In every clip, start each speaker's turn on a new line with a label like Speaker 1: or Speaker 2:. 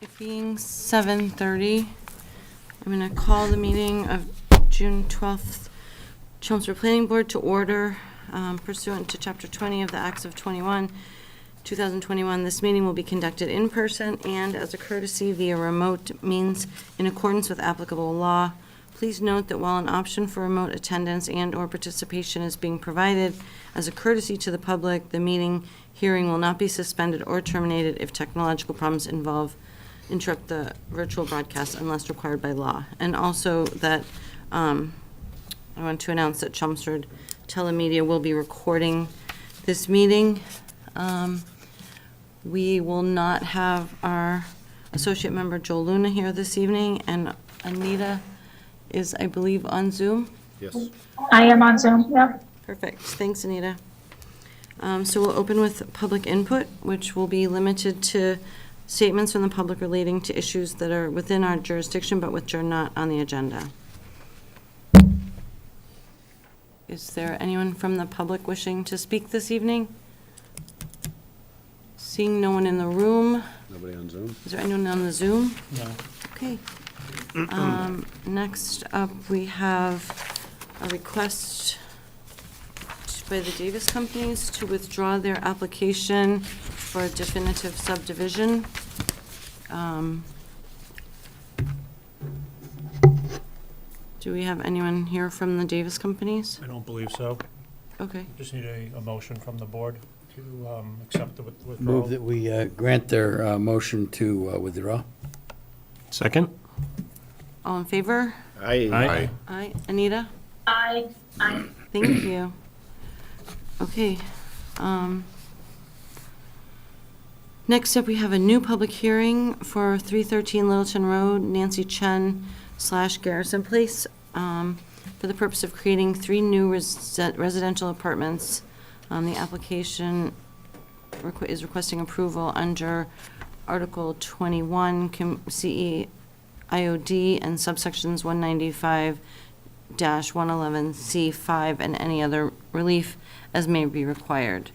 Speaker 1: It being 7:30, I'm going to call the meeting of June 12th, Chelmsford Planning Board to order pursuant to Chapter 20 of the Acts of 2021. This meeting will be conducted in person and as a courtesy via remote means in accordance with applicable law. Please note that while an option for remote attendance and/or participation is being provided as a courtesy to the public, the meeting hearing will not be suspended or terminated if technological problems interrupt the virtual broadcast unless required by law. And also that I want to announce that Chelmsford Telemedia will be recording this meeting. We will not have our associate member Joel Luna here this evening, and Anita is, I believe, on Zoom.
Speaker 2: Yes.
Speaker 3: I am on Zoom, yep.
Speaker 1: Perfect. Thanks, Anita. So we'll open with public input, which will be limited to statements from the public relating to issues that are within our jurisdiction but which are not on the agenda. Is there anyone from the public wishing to speak this evening? Seeing no one in the room.
Speaker 2: Nobody on Zoom?
Speaker 1: Is there anyone on the Zoom?
Speaker 4: No.
Speaker 1: Okay. Next up, we have a request by the Davis Companies to withdraw their application for a definitive subdivision. Do we have anyone here from the Davis Companies?
Speaker 4: I don't believe so.
Speaker 1: Okay.
Speaker 4: Just need a motion from the board to accept the withdrawal.
Speaker 5: Move that we grant their motion to withdraw.
Speaker 4: Second?
Speaker 1: All in favor?
Speaker 2: Aye.
Speaker 1: Aye. Anita?
Speaker 3: I,
Speaker 1: Thank you. Okay. Next up, we have a new public hearing for 313 Littleton Road, Nancy Chen / Garrison Place, for the purpose of creating 3 new residential apartments. The application is requesting approval under Article 21 CE IOD and subsections 195-111C5 and any other relief as may be required.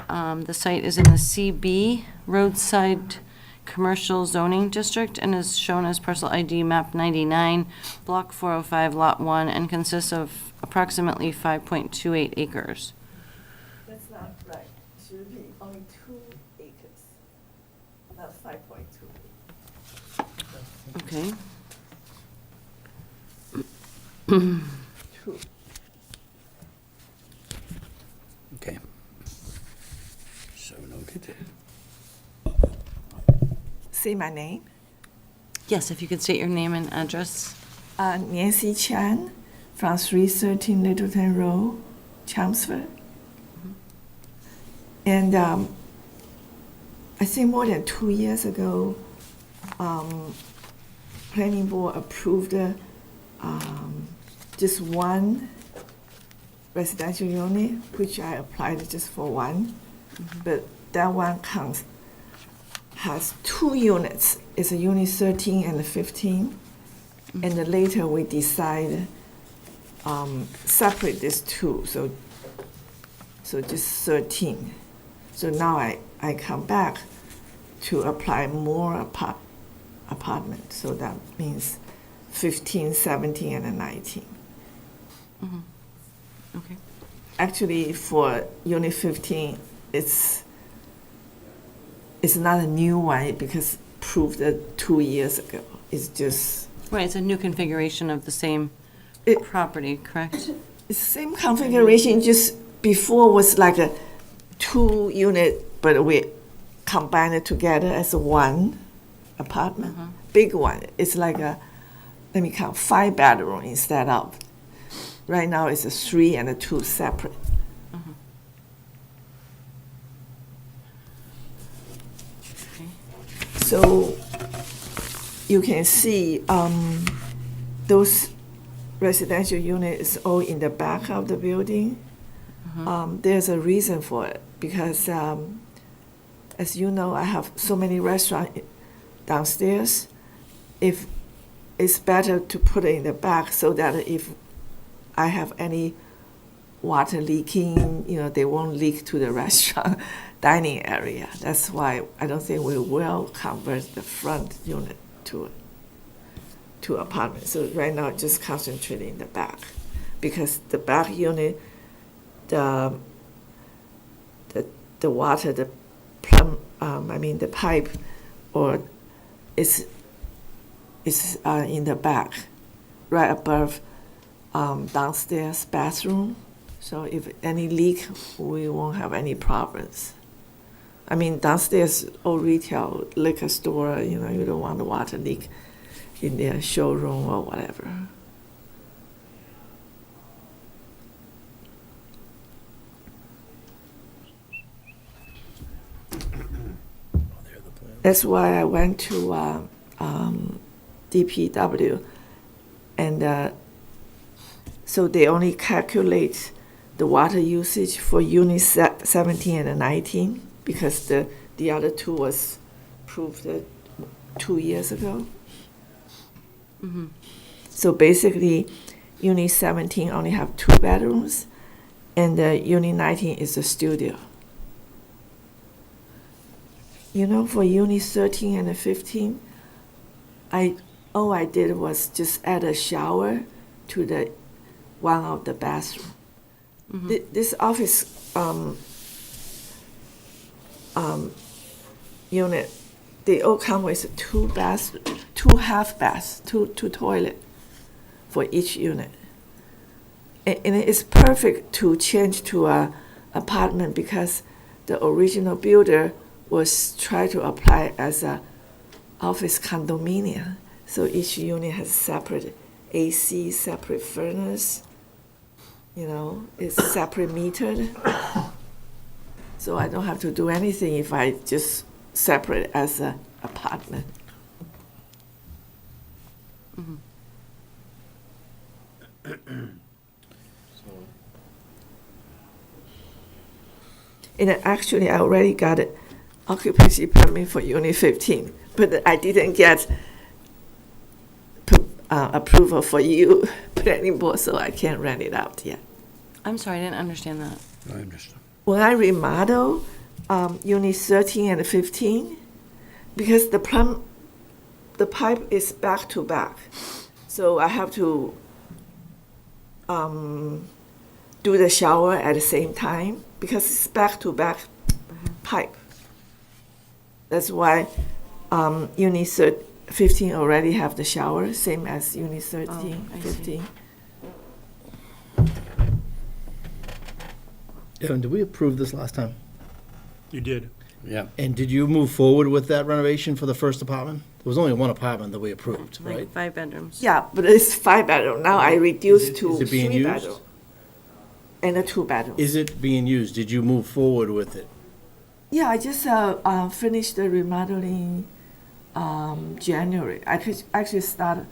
Speaker 1: The site is in the CB roadside commercial zoning district and is shown as parcel ID map 99, block 405, lot 1, and consists of approximately 5.28 acres.
Speaker 6: That's not right. It should be only 2 acres, not 5.2.
Speaker 1: Okay.
Speaker 6: 2.
Speaker 5: Okay. So noted.
Speaker 6: Say my name.
Speaker 1: Yes, if you could state your name and address.
Speaker 6: Nancy Chan from 313 Littleton Road, Chelmsford. And I think more than 2 years ago, Planning Board approved just 1 residential unit, which I applied just for 1. But that one has 2 units. It's a unit 13 and 15. And then later we decided separate these 2, so just 13. So now I come back to apply more apartment. So that means 15, 17, and 19.
Speaker 1: Okay.
Speaker 6: Actually, for unit 15, it's not a new one because proved 2 years ago. It's just
Speaker 1: Right, it's a new configuration of the same
Speaker 6: It-
Speaker 1: property, correct?
Speaker 6: it's same configuration. Just before was like a 2 unit, but we combined it together as 1 apartment. Big one. It's like a, let me count, 5 bedroom instead of. Right now it's a 3 and a 2 separate.
Speaker 1: Okay.
Speaker 6: So you can see those residential units all in the back of the building. There's a reason for it because, as you know, I have so many restaurants downstairs. If it's better to put it in the back so that if I have any water leaking, they won't leak to the restaurant. dining area. That's why I don't think we will convert the front unit to apartment. So right now, just concentrating the back, because the back unit, the water, the the pipe, or is in the back, right above downstairs bathroom. So if any leak, we won't have any problems. I mean, downstairs, all retail, liquor store, you don't want the water leak in their showroom or whatever. That's why I went to DPW, and so they only calculate the water usage for unit 17 and 19, because the other two was approved 2 years ago.
Speaker 1: Mm-hmm.
Speaker 6: So basically, unit 17 only have 2 bedrooms, and unit 19 is a studio. For unit 13 and 15, all I did was just add a shower to one of the bathroom.
Speaker 1: Mm-hmm.
Speaker 6: This office unit, they all come with 2 half baths, two toilet for each unit. And it's perfect to change to a apartment, because the original builder was trying to apply as a office condominium. So each unit has separate AC, separate furnace, it's separate metered. So I don't have to do anything if I just separate as an apartment.
Speaker 1: Mm-hmm.
Speaker 6: And actually, I already got an occupancy permit for Unit 15, but I didn't get approval for you planning board, so I can't rent it out yet.
Speaker 1: I'm sorry, I didn't understand that.
Speaker 5: I understand.
Speaker 6: When I remodel Unit 13 and 15, because the pipe is back to back, so I have to do the shower at the same time, because it's back to back pipe. That's why Unit 15 already have the shower, same as Unit 13,
Speaker 1: I see.
Speaker 6: 15.
Speaker 2: Evan, did we approve this last time?
Speaker 4: You did.
Speaker 5: Yeah.
Speaker 2: And did you move forward with that renovation for the first apartment? There was only one apartment that we approved,
Speaker 1: Like
Speaker 2: right?
Speaker 1: 5 bedrooms.
Speaker 6: Yeah, but it's 5 bedroom. Now I reduced to
Speaker 2: is it being
Speaker 6: 3
Speaker 2: used?
Speaker 6: bedroom and a 2 bedroom.
Speaker 2: Is it being used? Did you move forward with it?
Speaker 6: Yeah, I just finished the remodeling January. I could actually start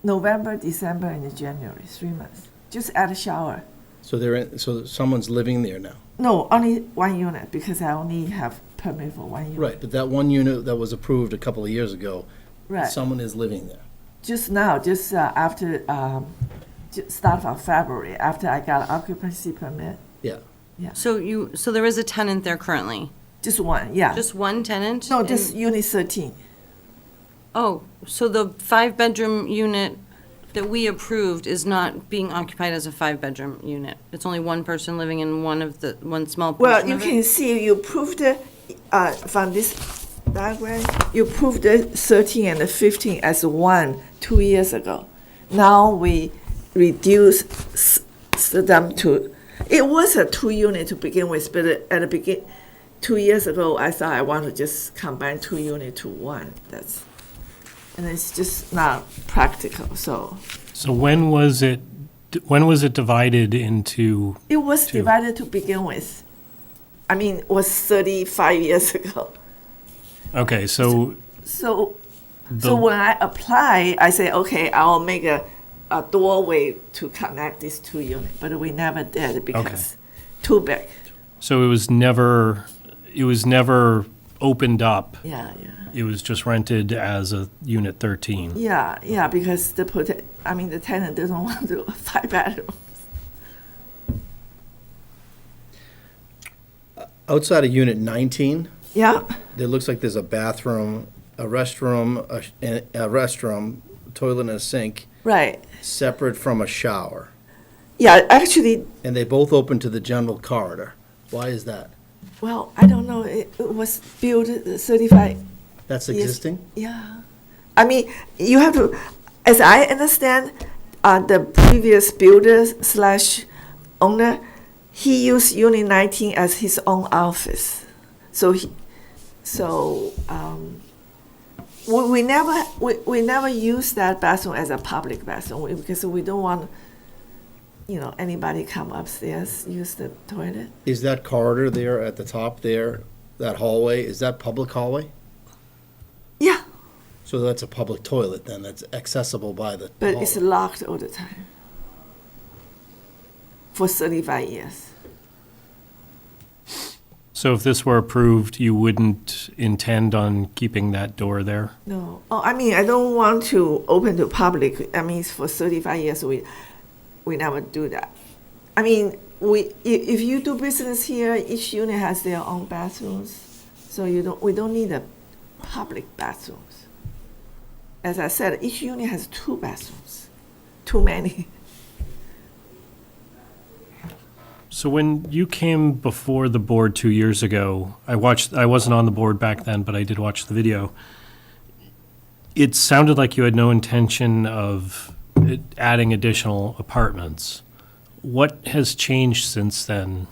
Speaker 6: November, December, and January, 3 months. Just add a shower.
Speaker 2: So someone's living there now?
Speaker 6: No, only 1 unit, because I only have permit for 1 unit.
Speaker 2: Right, but that one unit that was approved a couple of years ago,
Speaker 6: Right.
Speaker 2: someone is living there.
Speaker 6: Just now, after start of February, after I got occupancy permit.
Speaker 2: Yeah.
Speaker 1: So there is a tenant there currently?
Speaker 6: Just 1, yeah.
Speaker 1: Just one tenant?
Speaker 6: No,
Speaker 1: And-
Speaker 6: just unit 13.
Speaker 1: Oh, so the 5-bedroom unit that we approved is not being occupied as a 5-bedroom unit? It's only one person living in one small
Speaker 6: Well,
Speaker 1: portion
Speaker 6: you
Speaker 1: of
Speaker 6: can
Speaker 1: it?
Speaker 6: see you proved from this diagram, you proved the 13 and the 15 as 1 2 years ago. Now we reduce them to, it was a 2 unit to begin with, but at the beginning, 2 years ago, I thought I want to just combine 2 units to 1. And it's just not practical, so.
Speaker 4: So when was it divided into,
Speaker 6: It was
Speaker 4: 2?
Speaker 6: divided to begin with. I mean, it was 35 years ago.
Speaker 4: okay, so
Speaker 6: So
Speaker 4: the,
Speaker 6: when I apply, I say, okay, I'll make a doorway to connect these 2 units, but we never did because too big.
Speaker 4: so it was never opened up.
Speaker 6: Yeah.
Speaker 4: It was just rented as a unit 13.
Speaker 6: Yeah, because the tenant doesn't want to do a 5 bedroom.
Speaker 2: outside of unit 19,
Speaker 6: Yeah,
Speaker 2: there looks like there's a bathroom, a restroom, toilet and a sink,
Speaker 6: right.
Speaker 2: separate from a shower.
Speaker 6: Yeah, actually,
Speaker 2: And they both open to the general corridor. Why is that?
Speaker 6: well, I don't know, it was built 35
Speaker 2: That's
Speaker 6: years.
Speaker 2: existing?
Speaker 6: Yeah. I mean, you have to, as I understand, the previous builder slash owner, he used Unit 19 as his own office. So we never use that bathroom as a public bathroom because we don't want, anybody come upstairs, use the toilet.
Speaker 2: Is that corridor there at the top there, that hallway, is that public hallway?
Speaker 6: Yeah,
Speaker 2: So that's a public toilet then, that's accessible by the
Speaker 6: but
Speaker 2: hallway.
Speaker 6: it's locked all the time for 35 years.
Speaker 4: So if this were approved, you wouldn't intend on keeping that door there?
Speaker 6: No. Oh, I mean, I don't want to open to public. I mean, for 35 years, we never do that. I mean, if you do business here, each unit has their own bathrooms, so we don't need a public bathrooms. As I said, each unit has 2 bathrooms. Too many.
Speaker 4: So when you came before the board 2 years ago, I wasn't on the board back then, but I did watch the video. It sounded like you had no intention of adding additional apartments. What has changed since then?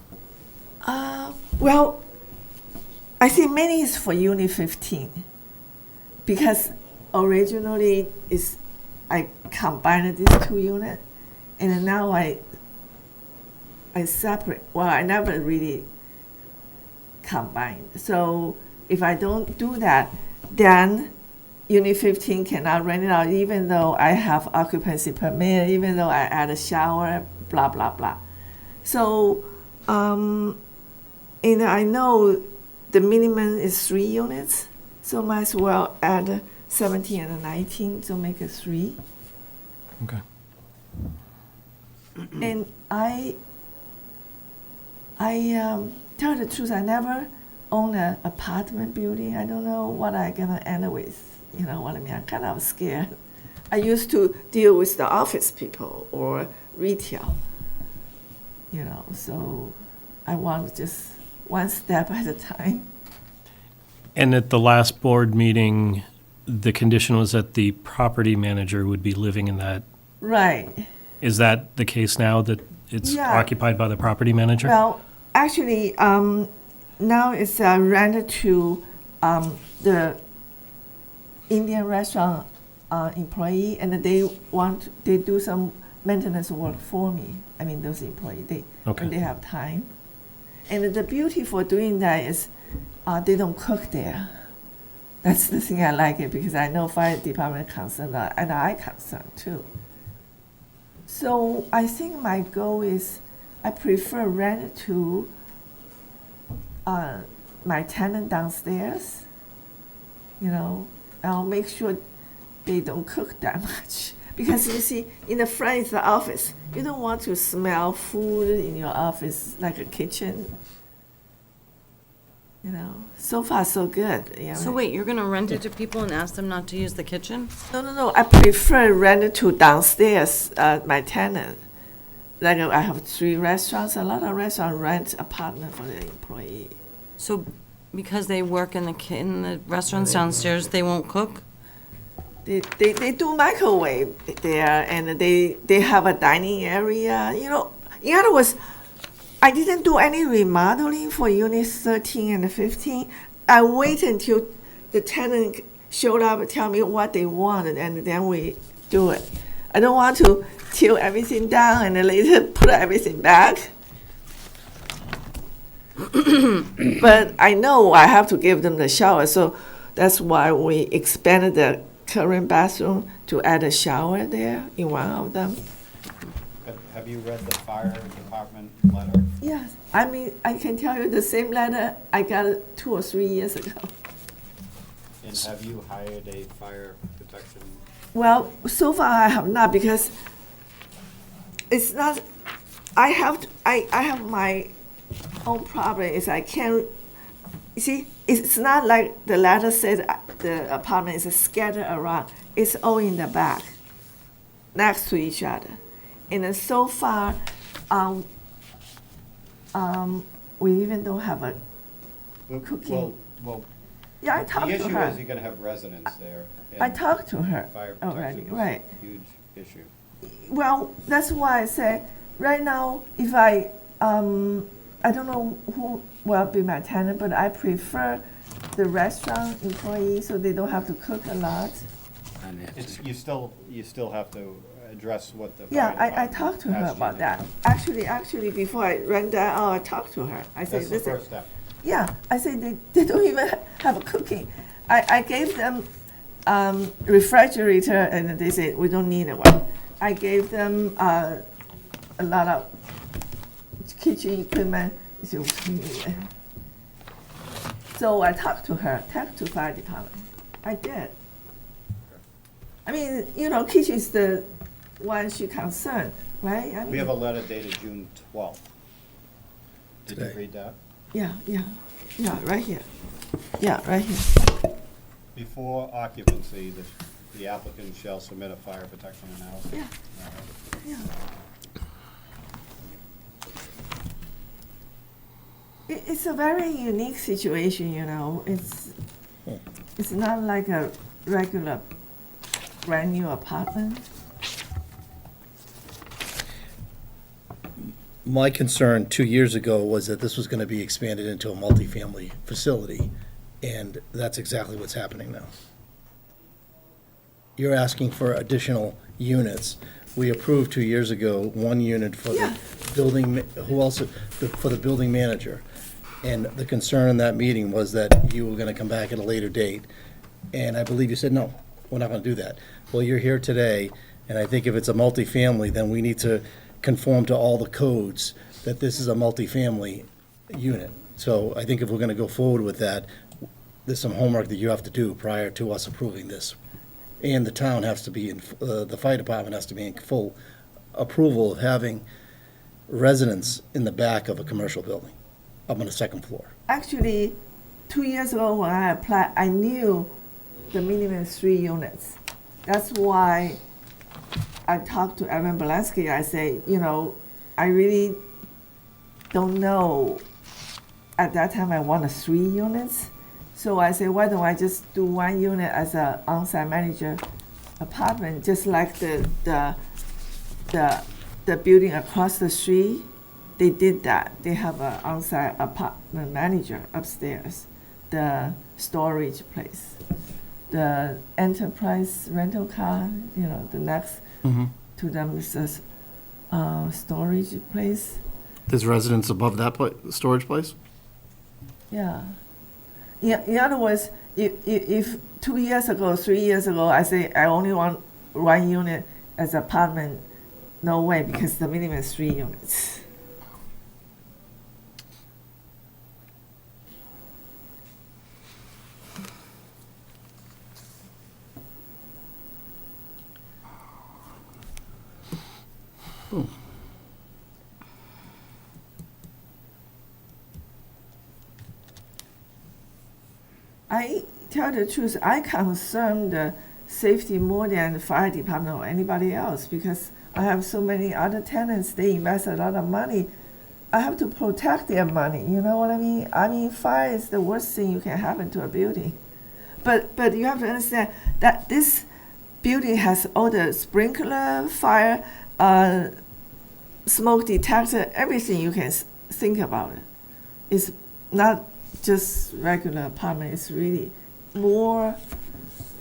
Speaker 6: Well, I think mainly it's for Unit 15 because originally I combined these 2 units, and then now I separate. Well, I never really combined. So if I don't do that, then Unit 15 cannot rent it out, even though I have occupancy permit, even though I add a shower, blah blah blah. So, and I know the minimum is 3 units, so might as well add 17 and 19 to make it 3.
Speaker 4: Okay.
Speaker 6: And I tell the truth, I never own an apartment building. I don't know what I'm gonna end with. You know what I mean? I'm kind of scared. I used to deal with the office people or retail. So I want just one step at a time.
Speaker 4: And at the last board meeting, the condition was that the property manager would be living in that.
Speaker 6: Right.
Speaker 4: Is that the case now, that it's
Speaker 6: Yeah.
Speaker 4: occupied by the property manager?
Speaker 6: Well, actually, now it's rented to the Indian restaurant employee, and they do some maintenance work for me. I mean, those employees, when they have time. And the beauty for doing that is they don't cook there. That's the thing I like it, because I know fire department concerned, and I concerned too. So I think my goal is I prefer rent to my tenant downstairs. I'll make sure they don't cook that much. Because you see, in the front is the office. You don't want to smell food in your office like a kitchen. So far so good.
Speaker 1: So wait, you're gonna rent it to people and ask them not to use the kitchen?
Speaker 6: No. I prefer rent it to downstairs, my tenant. Like I have 3 restaurants. A lot of restaurants rent apartment for their employee.
Speaker 1: So because they work in the restaurants downstairs, they won't cook?
Speaker 6: They do microwave there, and they have a dining area. In other words, I didn't do any remodeling for units 13 and 15. I wait until the tenant showed up and tell me what they wanted, and then we do it. I don't want to tear everything down and then later put everything back. But I know I have to give them the shower, so that's why we expanded the current bathroom to add a shower there in one of them.
Speaker 7: Have you read the fire department letter?
Speaker 6: Yes, I mean, I can tell you the same letter I got 2 or 3 years ago.
Speaker 7: And have you hired a fire protection?
Speaker 6: Well, so far I have not, because it's not, I have my own problem is I can't, you see, it's not like the letter said the apartment is scattered around. It's all in the back, next to each other. And then so far, we even don't have a cooking.
Speaker 7: Well,
Speaker 6: Yeah, I
Speaker 7: the
Speaker 6: talked to
Speaker 7: issue
Speaker 6: her.
Speaker 7: is you're gonna have residents there.
Speaker 6: I
Speaker 7: and
Speaker 6: talked to her
Speaker 7: Fire
Speaker 6: already,
Speaker 7: protection is
Speaker 6: right.
Speaker 7: a huge issue.
Speaker 6: Well, that's why I say, right now, if I don't know who will be my tenant, but I prefer the restaurant employee so they don't have to cook a lot.
Speaker 7: It's, you still have to address what the.
Speaker 6: Yeah,
Speaker 7: fire
Speaker 6: I
Speaker 7: department
Speaker 6: talked to her
Speaker 7: asked you
Speaker 6: about
Speaker 7: to
Speaker 6: that.
Speaker 7: do.
Speaker 6: Actually, before I ran that out, I talked to her. I said,
Speaker 7: That's the
Speaker 6: listen,
Speaker 7: first step.
Speaker 6: yeah, I said they don't even have a cooking. I gave them refrigerator and they said we don't need one. I gave them a lot of kitchen equipment. They said, "We need it." So I talked to her, talked to fire department. I did. I mean, kitchen is the one she concerned, right? I mean,
Speaker 7: We have a letter dated June 12th. Did you
Speaker 2: Today.
Speaker 7: read that?
Speaker 6: Yeah, right here. Yeah, right here.
Speaker 7: Before occupancy, the applicant shall submit a fire protection analysis.
Speaker 6: Yeah.
Speaker 7: All right.
Speaker 6: Yeah. It's a very unique situation, It's not like a regular brand new apartment.
Speaker 2: My concern 2 years ago was that this was going to be expanded into a multifamily facility, and that's exactly what's happening now. You're asking for additional units. We approved 2 years ago 1 unit for
Speaker 6: Yeah.
Speaker 2: the building, for the building manager. And the concern in that meeting was that you were going to come back at a later date. And I believe you said, no, we're not going to do that. Well, you're here today, and I think if it's a multifamily, then we need to conform to all the codes that this is a multifamily unit. So I think if we're going to go forward with that, there's some homework that you have to do prior to us approving this. And the town has to be, the fire department has to be in full approval of having residents in the back of a commercial building, up on the second floor.
Speaker 6: Actually, 2 years ago when I applied, I knew the minimum is 3 units. That's why I talked to Evan Belansky. I say, I really don't know. At that time, I wanted 3 units. So I say, why don't I just do 1 unit as an on-site manager apartment, just like the building across the street. They did that. They have an on-site apartment manager upstairs, the storage place, the enterprise rental car. The next to them is a storage place.
Speaker 2: There's residents above that storage place?
Speaker 6: Yeah. In other words, if 2 years ago, 3 years ago, I say I only want 1 unit as apartment, no way, because the minimum is 3 units. I tell the truth, I concern the safety more than the fire department or anybody else because I have so many other tenants, they invest a lot of money. I have to protect their money, you know what I mean? I mean, fire is the worst thing you can happen to a building. But you have to understand that this building has all the sprinkler, fire, smoke detector, everything you can think about it. It's not just regular apartment, it's really more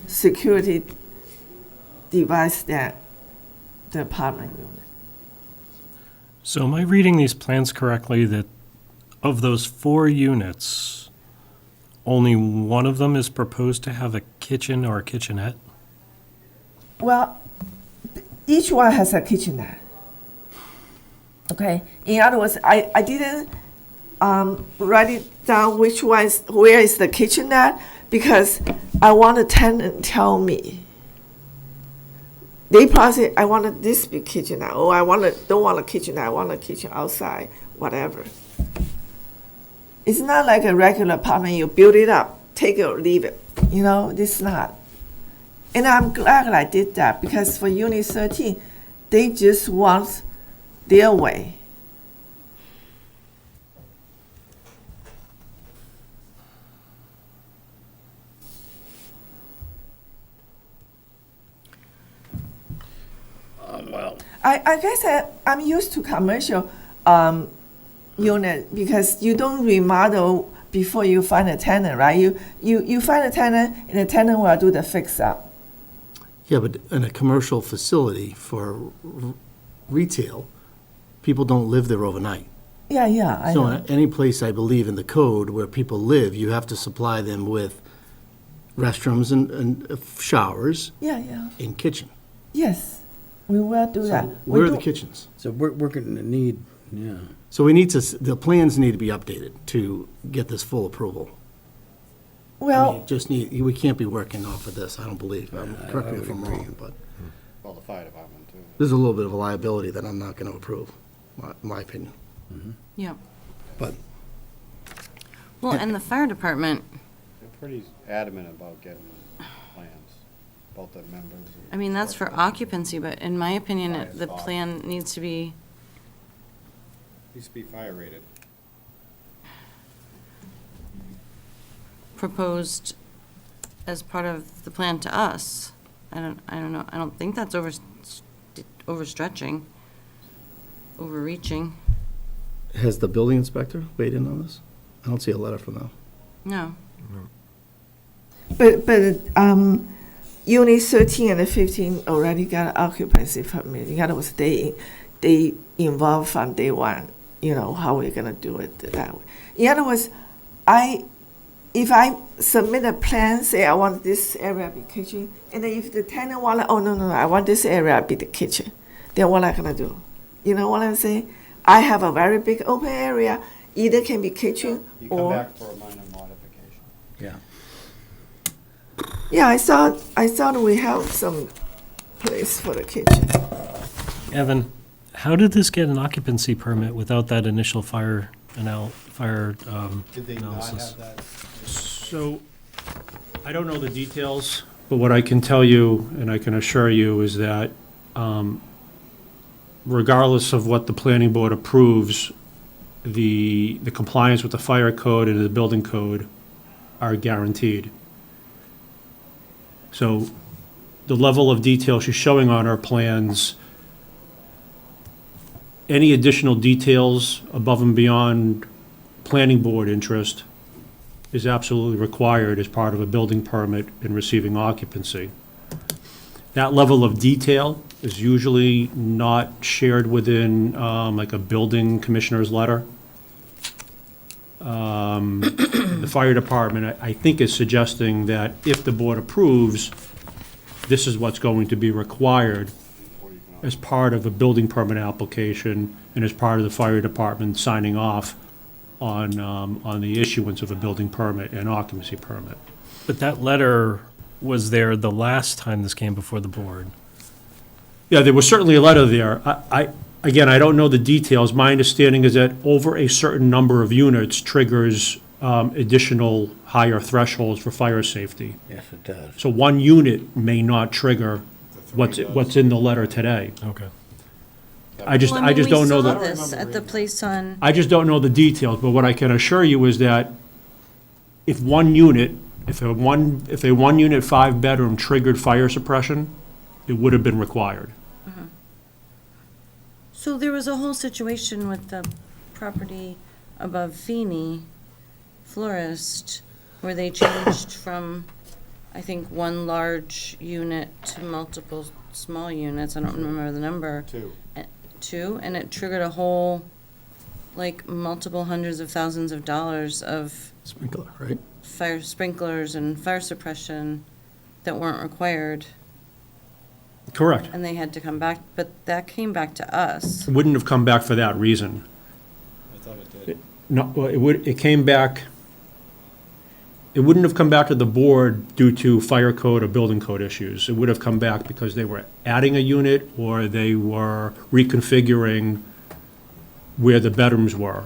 Speaker 6: security device than the apartment unit.
Speaker 4: So am I reading these plans correctly that of those 4 units, only one of them is proposed to have a kitchen or a kitchenette?
Speaker 6: Well, each one has a kitchenette. Okay. In other words, I didn't write it down where is the kitchenette because I want a tenant to tell me. They probably say, I want this big kitchenette, or don't want a kitchenette, I want a kitchen outside, whatever. It's not like a regular apartment, you build it up, take it or leave it, this is not. And I'm glad I did that, because for Unit 13, they just want their way.
Speaker 5: Well,
Speaker 6: I guess I'm used to commercial unit, because you don't remodel before you find a tenant, right? You find a tenant, and the tenant will do the fix up.
Speaker 2: Yeah, but in a commercial facility for retail, people don't live there overnight.
Speaker 6: Yeah, I
Speaker 2: So
Speaker 6: know.
Speaker 2: in any place, I believe, in the code where people live, you have to supply them with restrooms and showers
Speaker 6: Yeah.
Speaker 2: and kitchen.
Speaker 6: Yes, we will do that.
Speaker 2: Where
Speaker 6: We
Speaker 2: are the
Speaker 6: do-
Speaker 2: kitchens?
Speaker 5: so we're gonna need, yeah.
Speaker 2: So we need to, the plans need to be updated to get this full approval.
Speaker 6: Well,
Speaker 2: We can't be working off of this, I don't believe. Correct me if I'm
Speaker 5: would agree.
Speaker 2: wrong, but
Speaker 7: Well, the fire department too.
Speaker 2: there's a little bit of a liability that I'm not going to approve, my opinion.
Speaker 1: Yeah.
Speaker 2: But
Speaker 1: Well, and the fire department,
Speaker 7: They're pretty adamant about getting plans, both the members. and-
Speaker 1: I mean, that's for occupancy, but in my opinion,
Speaker 7: Fire
Speaker 1: the
Speaker 7: stop.
Speaker 1: plan needs to be
Speaker 7: Needs to be fire rated.
Speaker 1: proposed as part of the plan to us. I don't know, I don't think that's overstretching, overreaching,
Speaker 2: has the building inspector weighed in on this? I don't see a letter from them.
Speaker 1: no.
Speaker 6: but Unit 13 and 15 already got occupancy permit. In other words, they involved from day one, how we're gonna do it that way. In other words, if I submit a plan, say I want this area be kitchen, and then if the tenant want, oh, no, I want this area be the kitchen, then what I gonna do? You know what I'm saying? I have a very big open area, either can be kitchen
Speaker 7: You come
Speaker 6: or,
Speaker 7: back for a minor modification.
Speaker 5: Yeah.
Speaker 6: yeah, I thought we have some place for the kitchen.
Speaker 4: Evan, how did this get an occupancy permit without that initial fire
Speaker 7: Did they not
Speaker 4: analysis?
Speaker 7: have that?
Speaker 4: So, I don't know the details, but what I can tell you, and I can assure you, is that regardless of what the planning board approves, the compliance with the fire code and the building code are guaranteed. So, the level of detail she's showing on our plans, any additional details above and beyond planning board interest is absolutely required as part of a building permit in receiving occupancy. That level of detail is usually not shared within, like a building commissioner's letter. The fire department, I think, is suggesting that if the board approves, this is what's going to be required as part of a building permit application and as part of the fire department signing off on the issuance of a building permit and occupancy permit. But that letter was there the last time this came before the board. Yeah, there was certainly a letter there. Again, I don't know the details. My understanding is that over a certain number of units triggers additional higher thresholds for fire safety.
Speaker 5: Yes, it does.
Speaker 4: So one unit may not trigger what's in the letter today. Okay. I just don't know
Speaker 1: Well, I mean,
Speaker 4: the.
Speaker 1: we saw this at the place on,
Speaker 4: I just don't know the details, but what I can assure you is that if one unit, if a one unit, 5-bedroom triggered fire suppression, it would have been required.
Speaker 1: so there was a whole situation with the property above Feeney Florist, where they changed from, I think, one large unit to multiple small units, I don't remember the number. Two, and it triggered a whole, like, multiple hundreds of thousands of dollars of
Speaker 2: Sprinkler, right?
Speaker 1: fire sprinklers and fire suppression that weren't required,
Speaker 4: Correct.
Speaker 1: and they had to come back, but that came back to us.
Speaker 4: It wouldn't have come back for that reason.
Speaker 7: I thought it did.
Speaker 4: No, well, it came back, it wouldn't have come back to the board due to fire code or building code issues. It would have come back because they were adding a unit or they were reconfiguring where the bedrooms were.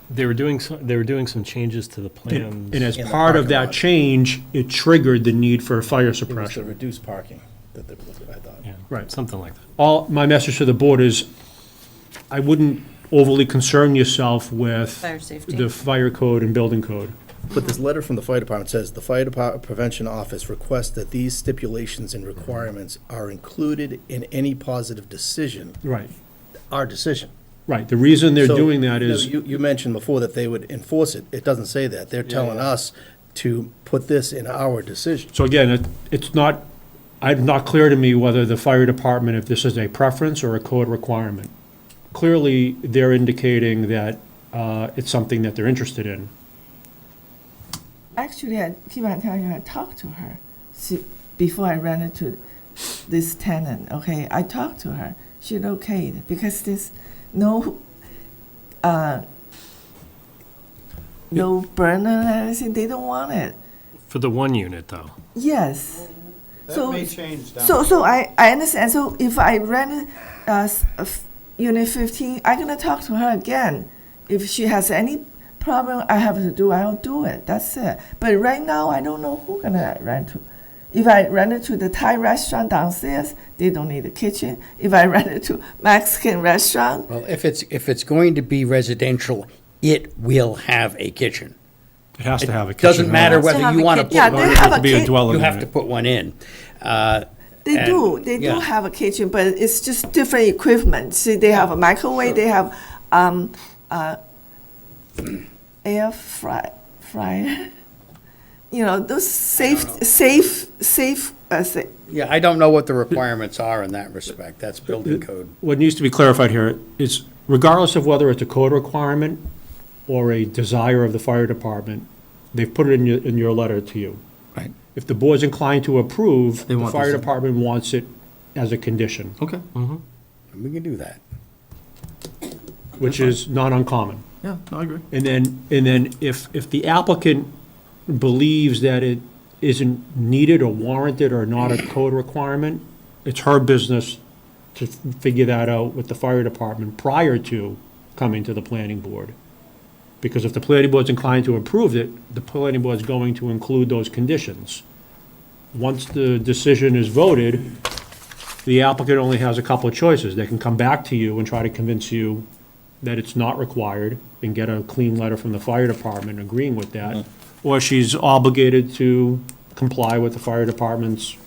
Speaker 4: They were doing some changes to the plans.
Speaker 8: And as
Speaker 2: In the
Speaker 8: part of
Speaker 2: parking
Speaker 8: that
Speaker 2: lot.
Speaker 8: change, it triggered the need for fire
Speaker 2: It was to
Speaker 8: suppression.
Speaker 2: reduce parking, that they were looking, I thought.
Speaker 4: Yeah,
Speaker 8: Right.
Speaker 4: something like that.
Speaker 8: All, my message to the board is, I wouldn't overly concern yourself with
Speaker 1: Fire safety.
Speaker 8: the fire code and building code.
Speaker 2: But this letter from the fire department says, "The fire department prevention office requests that these stipulations and requirements are included in any positive decision,"
Speaker 8: Right,
Speaker 2: our decision.
Speaker 8: right. The reason they're
Speaker 2: So,
Speaker 8: doing that
Speaker 2: you know,
Speaker 8: is,
Speaker 2: You mentioned before that they would enforce it. It doesn't say that. They're telling us to put this in our decision.
Speaker 8: so again, it's not, not clear to me whether the fire department, if this is a preference or a code requirement. Clearly, they're indicating that it's something that they're interested in.
Speaker 6: Actually, I keep on telling you, I talked to her before I ran into this tenant, okay? I talked to her. She okayed because there's no no burner and everything. They don't want it.
Speaker 4: For the one unit, though.
Speaker 6: Yes.
Speaker 7: That may change down.
Speaker 6: So I understand. So if I rent unit 15, I'm gonna talk to her again. If she has any problem I have to do, I'll do it. That's it. But right now, I don't know who gonna rent to. If I rent it to the Thai restaurant downstairs, they don't need a kitchen. If I rent it to Mexican restaurant,
Speaker 5: Well, if it's going to be residential, it will have a kitchen.
Speaker 8: It has to have a kitchen.
Speaker 5: Doesn't matter
Speaker 1: Has to
Speaker 5: whether
Speaker 1: have
Speaker 5: you
Speaker 1: a
Speaker 5: want to
Speaker 1: kitchen.
Speaker 6: yeah,
Speaker 5: put
Speaker 6: they
Speaker 5: one,
Speaker 6: have a
Speaker 8: To be a
Speaker 6: kitchen.
Speaker 8: dwelling
Speaker 5: you have to
Speaker 8: unit.
Speaker 5: put one in.
Speaker 6: They
Speaker 5: And-
Speaker 6: do. They
Speaker 5: yeah.
Speaker 6: do have a kitchen, but it's just different equipment. See, they have a microwave. They have air fryer. You know, those safe.
Speaker 5: Yeah, I don't know what the requirements are in that respect. That's building code.
Speaker 8: What needs to be clarified here is regardless of whether it's a code requirement or a desire of the fire department, they've put it in your letter to you.
Speaker 2: Right.
Speaker 8: If the board's inclined to approve,
Speaker 2: They
Speaker 8: the
Speaker 2: want
Speaker 8: fire
Speaker 2: this in.
Speaker 8: department wants it as a condition,
Speaker 2: Okay.
Speaker 5: We can do that.
Speaker 8: which is not uncommon.
Speaker 2: Yeah, no, I agree.
Speaker 8: And then if the applicant believes that it isn't needed or warranted or not a code requirement, it's her business to figure that out with the fire department prior to coming to the planning board. Because if the planning board's inclined to approve it, the planning board's going to include those conditions. Once the decision is voted, the applicant only has a couple of choices. They can come back to you and try to convince you that it's not required and get a clean letter from the fire department agreeing with that. Or she's obligated to comply with the fire department's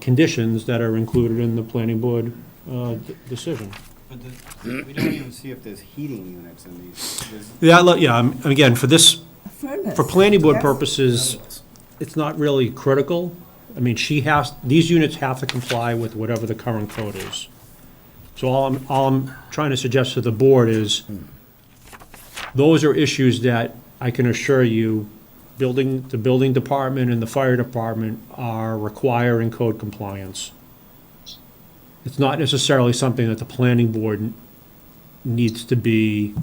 Speaker 8: conditions that are included in the planning board decision.
Speaker 7: But we don't even see if there's heating units in these.
Speaker 8: Again, for this,
Speaker 6: Furnace.
Speaker 8: for planning board
Speaker 6: Yes.
Speaker 8: purposes, it's not really critical. I mean, these units have to comply with whatever the current code is. So all I'm trying to suggest to the board is, those are issues that I can assure you, the building department and the fire department are requiring code compliance. It's not necessarily something that the planning board needs to be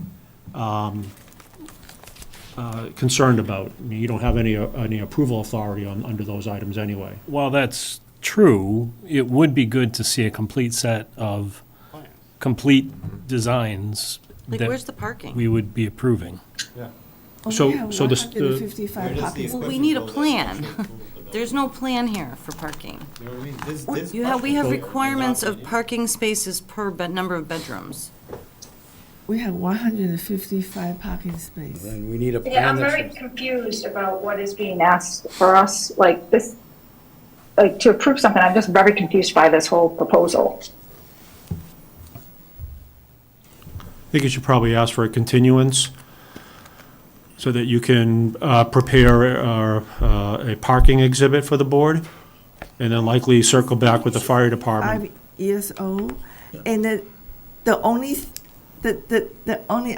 Speaker 8: concerned about. I mean, you don't have any approval authority under those items anyway.
Speaker 4: While that's true, it would be good to see a complete set of complete designs
Speaker 1: Like,
Speaker 4: that
Speaker 1: where's the parking?
Speaker 4: we would be approving.
Speaker 6: Oh,
Speaker 8: So-
Speaker 6: we have
Speaker 8: so the-
Speaker 6: 155 parking
Speaker 1: Well, we need a plan. There's no plan here for parking.
Speaker 7: You know what I mean? This
Speaker 1: We have
Speaker 7: parking
Speaker 1: requirements
Speaker 7: is
Speaker 1: of
Speaker 7: not-
Speaker 1: parking spaces per number of bedrooms.
Speaker 6: We have 155 parking spaces.
Speaker 5: Then we need a
Speaker 3: Yeah,
Speaker 5: plan
Speaker 3: I'm very
Speaker 5: that's,
Speaker 3: confused about what is being asked for us, like this, like to approve something, I'm just very confused by this whole proposal.
Speaker 8: I think you should probably ask for a continuance so that you can prepare a parking exhibit for the board, and then likely circle back with the fire department.
Speaker 6: 5 years old, and the only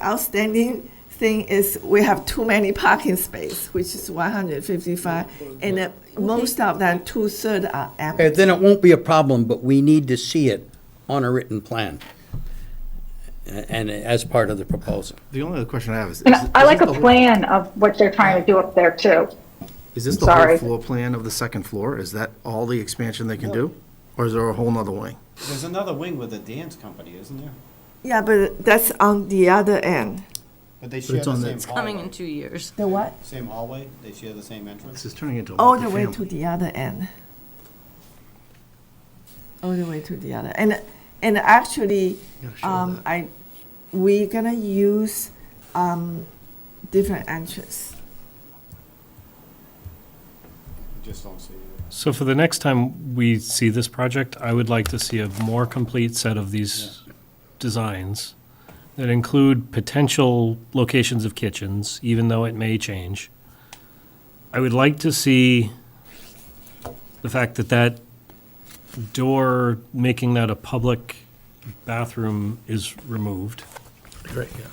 Speaker 6: outstanding thing is we have too many parking spaces, which is 155, and most of them, 2/3 are empty.
Speaker 5: okay, then it won't be a problem, but we need to see it on a written plan. And as part of the proposal.
Speaker 2: The only other question I have is.
Speaker 3: And I like a plan of what they're trying to do up there too.
Speaker 2: Is this
Speaker 3: I'm
Speaker 2: the whole
Speaker 3: sorry.
Speaker 2: floor plan of the second floor? Is that all the expansion they can do? Or is there a whole nother wing?
Speaker 7: There's another wing with a dance company, isn't there?
Speaker 6: Yeah, but that's on the other end.
Speaker 7: But they
Speaker 2: But
Speaker 7: share
Speaker 2: it's
Speaker 7: the
Speaker 2: on the-
Speaker 7: same
Speaker 1: It's coming in
Speaker 7: hallway.
Speaker 1: 2 years.
Speaker 6: The what?
Speaker 7: Same hallway, they share the same entrance.
Speaker 2: This is turning into a
Speaker 6: All the way to
Speaker 2: multifamily.
Speaker 6: the other end. All the way to the other. And actually,
Speaker 2: Gotta show that.
Speaker 6: we're gonna use different entrance.
Speaker 7: You just don't see it.
Speaker 4: So for the next time we see this project, I would like to see a more complete set of these designs that include potential locations of kitchens, even though it may change. I would like to see the fact that that door, making that a public bathroom, is removed.
Speaker 2: Great, yeah.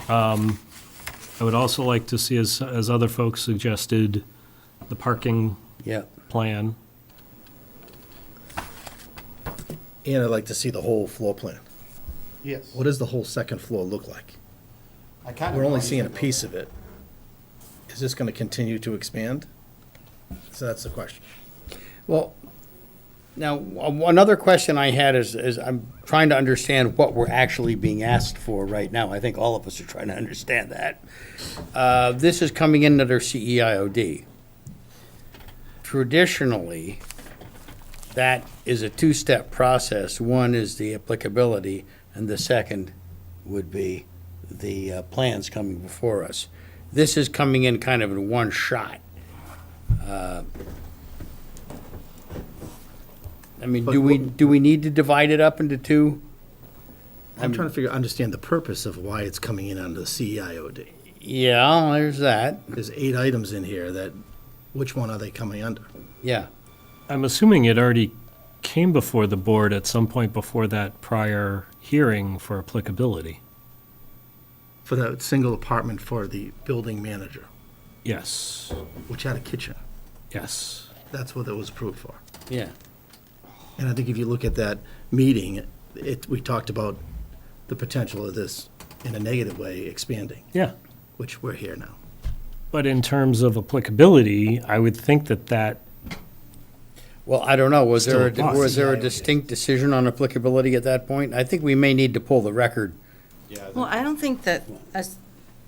Speaker 4: I would also like to see, as other folks suggested, the parking
Speaker 5: Yeah.
Speaker 4: plan.
Speaker 2: And I'd like to see the whole floor plan.
Speaker 7: Yes.
Speaker 2: What does the whole second floor look like?
Speaker 7: I kind of.
Speaker 2: We're only seeing a piece of it. Is this gonna continue to expand? So that's the question.
Speaker 5: Well, now, another question I had is I'm trying to understand what we're actually being asked for right now. I think all of us are trying to understand that. This is coming in under CEIOD. Traditionally, that is a two-step process. One is the applicability, and the second would be the plans coming before us. This is coming in kind of in one shot. I mean, do we need to divide it up into two?
Speaker 2: I'm trying to understand the purpose of why it's coming in under the CEIOD.
Speaker 5: Yeah, there's that,
Speaker 2: There's 8 items in here that, which one are they coming under?
Speaker 5: yeah.
Speaker 4: I'm assuming it already came before the board at some point before that prior hearing for applicability.
Speaker 2: For the single apartment for the building manager,
Speaker 4: Yes,
Speaker 2: which had a kitchen.
Speaker 4: yes.
Speaker 2: That's what it was approved for.
Speaker 5: Yeah,
Speaker 2: And I think if you look at that meeting, we talked about the potential of this in a negative way expanding,
Speaker 4: Yeah.
Speaker 2: which we're here now.
Speaker 4: But in terms of applicability, I would think that
Speaker 5: well, I don't know, was there,
Speaker 4: Still a
Speaker 5: was there a
Speaker 2: CEIOD.
Speaker 5: distinct decision on applicability at that point? I think we may need to pull the record.
Speaker 7: Yeah,
Speaker 1: Well, I don't think that as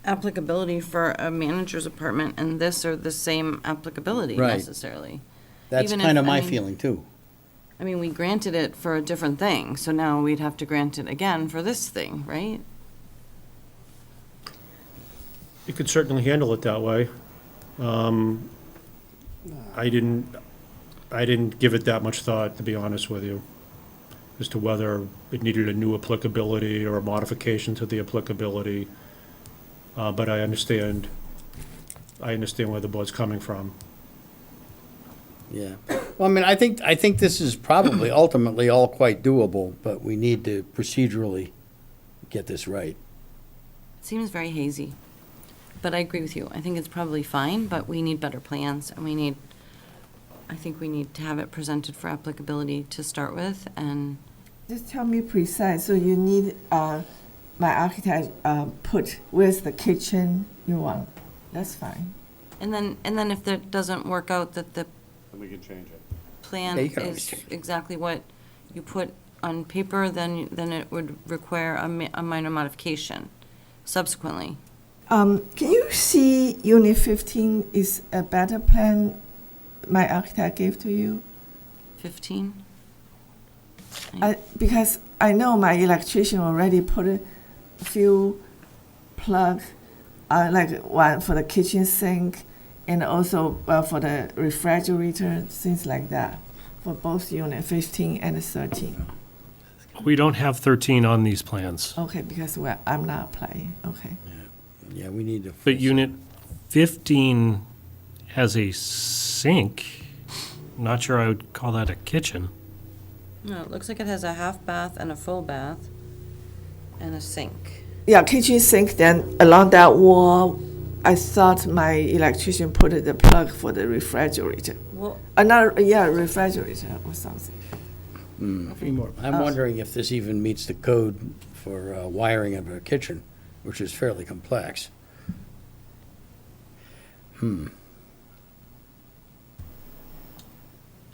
Speaker 1: applicability for a manager's apartment and this are the same applicability
Speaker 5: Right.
Speaker 1: necessarily.
Speaker 5: That's
Speaker 1: Even if-
Speaker 5: kind of
Speaker 1: I
Speaker 5: my
Speaker 1: mean-
Speaker 5: feeling, too.
Speaker 1: I mean, we granted it for a different thing, so now we'd have to grant it again for this thing, right?
Speaker 8: You could certainly handle it that way. I didn't give it that much thought, to be honest with you, as to whether it needed a new applicability or a modification to the applicability. But I understand where the board's coming from.
Speaker 5: Yeah. Well, I mean, I think this is probably ultimately all quite doable, but we need to procedurally get this right.
Speaker 1: It seems very hazy. But I agree with you. I think it's probably fine, but we need better plans and I think we need to have it presented for applicability to start with and
Speaker 6: Just tell me precise, so you need, my architect, put, where's the kitchen you want? That's fine.
Speaker 1: and then if that doesn't work out, that the
Speaker 7: then we can change it.
Speaker 1: plan
Speaker 5: Yeah, you can always
Speaker 1: is
Speaker 5: change it.
Speaker 1: exactly what you put on paper, then it would require a minor modification subsequently.
Speaker 6: Can you see Unit 15 is a better plan my architect gave to you?
Speaker 1: 15?
Speaker 6: Because I know my electrician already put a few plug, like one for the kitchen sink and also for the refrigerator, things like that, for both unit 15 and 13.
Speaker 4: we don't have 13 on these plans.
Speaker 6: Okay, because I'm not playing, okay.
Speaker 5: Yeah, we need to.
Speaker 4: But unit 15 has a sink. Not sure I would call that a kitchen.
Speaker 1: No, it looks like it has a half bath and a full bath and a sink.
Speaker 6: Yeah, kitchen sink, then along that wall, I thought my electrician put the plug for the refrigerator.
Speaker 1: Well,
Speaker 6: Another, yeah, refrigerator or something.
Speaker 2: Three more.
Speaker 5: I'm wondering if this even meets the code for wiring of a kitchen, which is fairly complex.
Speaker 1: I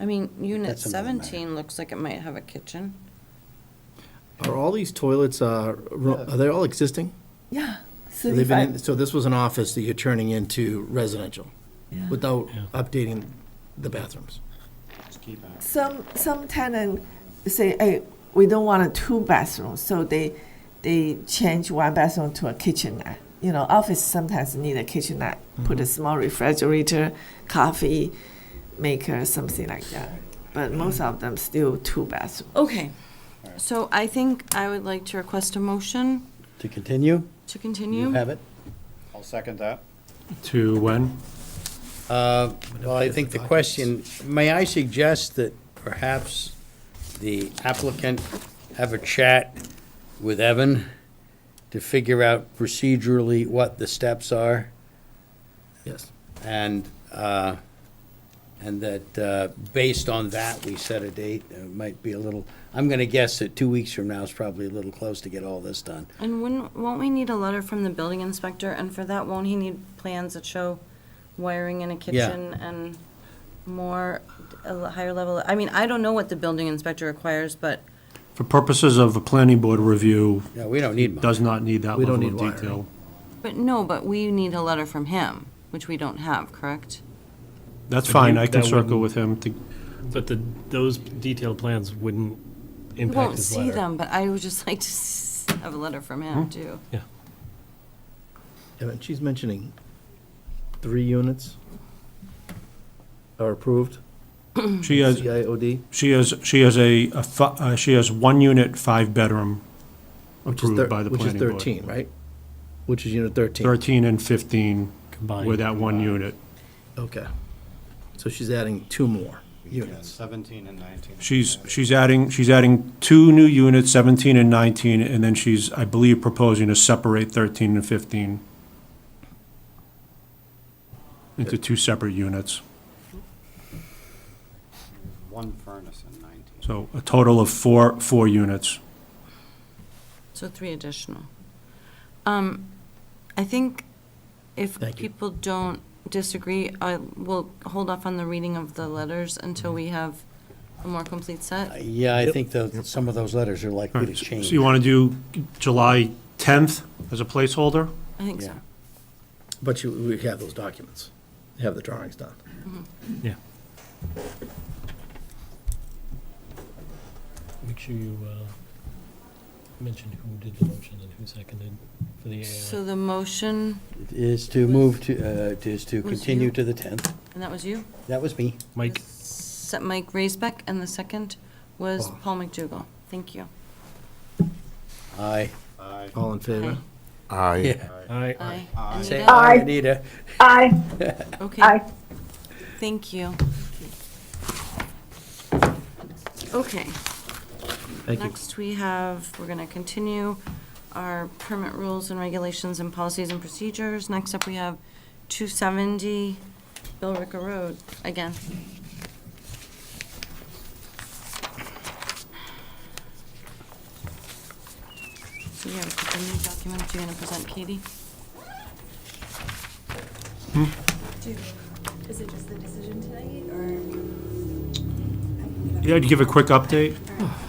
Speaker 1: mean, unit
Speaker 5: That's another matter.
Speaker 1: 17 looks like it might have a kitchen.
Speaker 2: Are all these toilets, are they all existing?
Speaker 6: Yeah, So if
Speaker 2: living
Speaker 6: I-
Speaker 2: in, so this was an office that you're turning into residential
Speaker 6: Yeah.
Speaker 2: without
Speaker 4: Yeah.
Speaker 2: updating the bathrooms.
Speaker 7: Just keep it.
Speaker 6: Some tenant say, hey, we don't want a two bathrooms, so they change one bathroom to a kitchenette. You know, office sometimes need a kitchenette, put a small refrigerator, coffee maker, something like that. But most of them still two bathrooms.
Speaker 1: Okay, so I think I would like to request a motion
Speaker 5: To continue,
Speaker 1: to
Speaker 5: you
Speaker 1: continue.
Speaker 5: have it?
Speaker 7: I'll second that.
Speaker 4: To when?
Speaker 5: Well, I think the question, may I suggest that perhaps the applicant have a chat with Evan to figure out procedurally what the steps are?
Speaker 2: Yes.
Speaker 5: And that, based on that, we set a date. It might be a little, I'm gonna guess that 2 weeks from now is probably a little close to get all this done.
Speaker 1: And won't we need a letter from the building inspector? And for that, won't he need plans that show wiring in a kitchen and more, a higher level? I mean, I don't know what the building inspector requires, but
Speaker 4: For purposes of a planning board review,
Speaker 5: Yeah, we don't need much.
Speaker 4: does not need that
Speaker 2: We don't
Speaker 4: level of
Speaker 2: need
Speaker 4: detail.
Speaker 1: but we need a letter from him, which we don't have, correct?
Speaker 4: That's fine, I can
Speaker 8: That
Speaker 4: circle
Speaker 8: wouldn't-
Speaker 4: with him to, but those detailed plans wouldn't
Speaker 1: We
Speaker 4: impact
Speaker 1: won't
Speaker 4: his
Speaker 1: see
Speaker 4: letter.
Speaker 1: them, but I would just like to have a letter from him, too.
Speaker 4: Yeah.
Speaker 2: And she's mentioning 3 units are approved,
Speaker 4: She has,
Speaker 2: CIOD.
Speaker 4: she has 1 unit, 5-bedroom
Speaker 2: Which is
Speaker 4: approved by the
Speaker 2: which is
Speaker 4: planning board.
Speaker 2: 13, right? Which is unit 13.
Speaker 4: 13 and 15
Speaker 8: Combined.
Speaker 4: with that 1 unit.
Speaker 2: Okay. So she's adding 2 more
Speaker 7: Yeah,
Speaker 2: units.
Speaker 7: 17 and 19.
Speaker 4: She's adding 2 new units, 17 and 19, and then she's, I believe, proposing to separate 13 and 15 into 2 separate units.
Speaker 7: One furnace in 19.
Speaker 4: So a total of 4 units.
Speaker 1: So 3 additional. I think if
Speaker 2: Thank you.
Speaker 1: people don't disagree, I will hold off on the reading of the letters until we have a more complete set.
Speaker 5: Yeah, I think some of those letters are likely to
Speaker 4: So
Speaker 5: change.
Speaker 4: you want to do July 10th as a placeholder?
Speaker 1: I think so.
Speaker 5: Yeah.
Speaker 2: But we have those documents, have the drawings done.
Speaker 4: Yeah.
Speaker 8: Make sure you mention who did the motion and who seconded for the
Speaker 1: So the motion,
Speaker 5: Is to move to, is to
Speaker 1: Was
Speaker 5: continue
Speaker 1: you?
Speaker 5: to the 10th.
Speaker 1: and that was you?
Speaker 5: That was me.
Speaker 4: Mike?
Speaker 1: Mike Raisbeck, and the second was
Speaker 2: Paul.
Speaker 1: Paul McDougal. Thank you.
Speaker 5: Aye.
Speaker 7: Aye.
Speaker 2: All in favor?
Speaker 5: Yeah.
Speaker 4: Aye.
Speaker 1: Aye.
Speaker 5: Say
Speaker 1: Anita?
Speaker 5: aye, Anita.
Speaker 3: Aye,
Speaker 1: Okay.
Speaker 3: aye.
Speaker 1: Thank you. Okay.
Speaker 2: Thank you.
Speaker 1: Next, we're going to continue our permit rules and regulations and policies and procedures. Next up, we have 270 Billrica Road, again. So we have a couple new documents you're going to present, Katie?
Speaker 9: Is it just the decision tonight, or?
Speaker 4: Yeah, to give a quick update.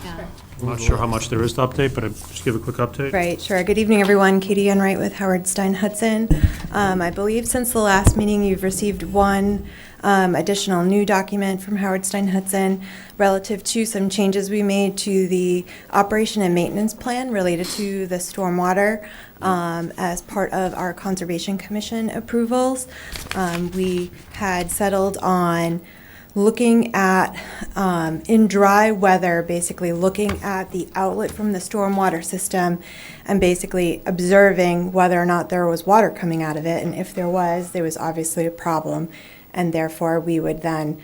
Speaker 1: Yeah.
Speaker 4: I'm not sure how much there is to update, but I'd just give a quick update.
Speaker 9: Right, sure. Good evening, everyone. Katie Enright with Howard Stein Hudson. I believe since the last meeting, you've received one additional new document from Howard Stein Hudson relative to some changes we made to the operation and maintenance plan related to the stormwater as part of our Conservation Commission approvals. We had settled on looking at, in dry weather, basically looking at the outlet from the stormwater system and basically observing whether or not there was water coming out of it. And if there was obviously a problem. And therefore, we would then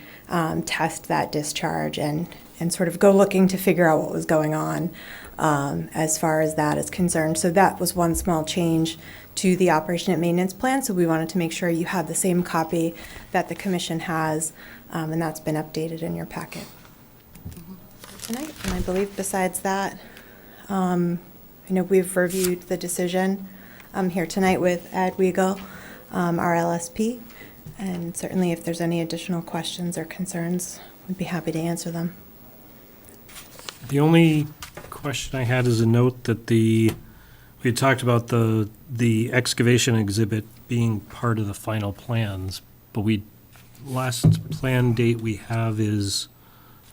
Speaker 9: test that discharge and sort of go looking to figure out what was going on as far as that is concerned. So that was one small change to the operation and maintenance plan. So we wanted to make sure you have the same copy that the commission has, and that's been updated in your packet tonight. And I believe besides that, I know we've reviewed the decision here tonight with Ed Weigel, our LSP. And certainly if there's any additional questions or concerns, we'd be happy to answer them.
Speaker 4: The only question I had is a note that we We talked about the excavation exhibit being part of the final plans, but last plan date we have is,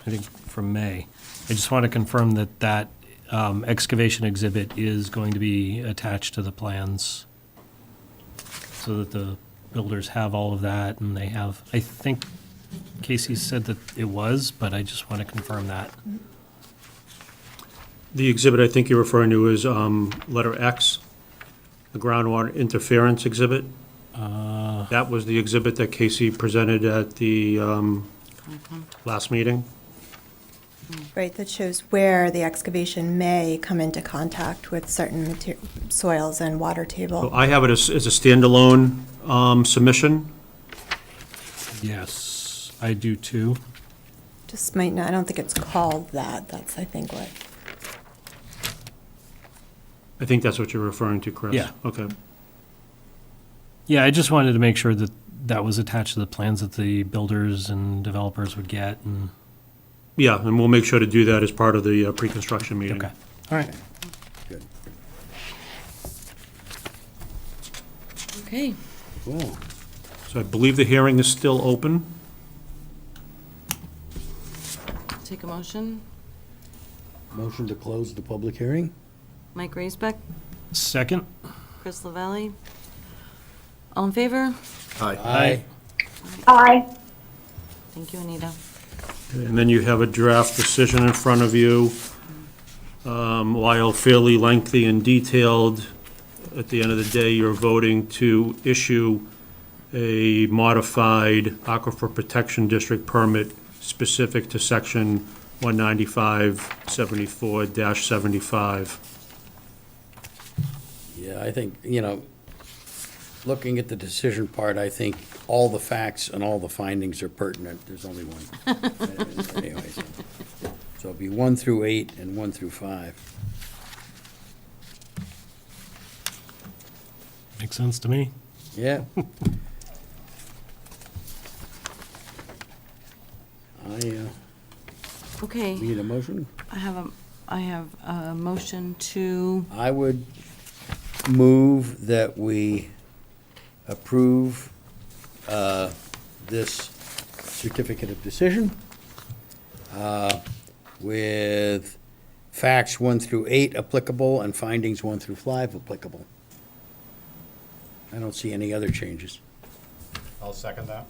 Speaker 4: I think, from May. I just want to confirm that excavation exhibit is going to be attached to the plans so that the builders have all of that, and they have, I think Casey said that it was, but I just want to confirm that.
Speaker 8: The exhibit I think you're referring to is letter X, the groundwater interference exhibit. That was the exhibit that Casey presented at the last meeting.
Speaker 9: Right, that shows where the excavation may come into contact with certain soils and water
Speaker 8: So
Speaker 9: table.
Speaker 8: I have it as a standalone submission.
Speaker 4: Yes, I do too.
Speaker 9: Just might not, I don't think it's called that. That's, I think, what.
Speaker 8: I think that's what you're referring to, Chris.
Speaker 4: Yeah.
Speaker 8: Okay.
Speaker 4: Yeah, I just wanted to make sure that that was attached to the plans that the builders and developers would get, and,
Speaker 8: Yeah, and we'll make sure to do that as part of the pre-construction meeting.
Speaker 4: okay. All right.
Speaker 5: Good.
Speaker 1: Okay.
Speaker 5: Cool.
Speaker 8: So I believe the hearing is still open.
Speaker 1: Take a motion.
Speaker 5: Motion to close the public hearing?
Speaker 1: Mike Raisbeck,
Speaker 4: Second?
Speaker 1: Chris Lavalley. All in favor?
Speaker 5: Aye.
Speaker 3: Aye.
Speaker 1: Thank you, Anita.
Speaker 8: And then you have a draft decision in front of you. While fairly lengthy and detailed, at the end of the day, you're voting to issue a modified Aquifer Protection District permit specific to section 195-74-75.
Speaker 5: Yeah, I think, looking at the decision part, I think all the facts and all the findings are pertinent. There's only one. Anyway, so it'll be 1 through 8 and 1 through 5.
Speaker 4: Makes sense to me.
Speaker 5: Yeah. I
Speaker 1: Okay,
Speaker 5: need a motion.
Speaker 1: I have a motion to,
Speaker 5: I would move that we approve this certificate of decision with facts 1 through 8 applicable and findings 1 through 5 applicable. I don't see any other changes.
Speaker 7: I'll second that.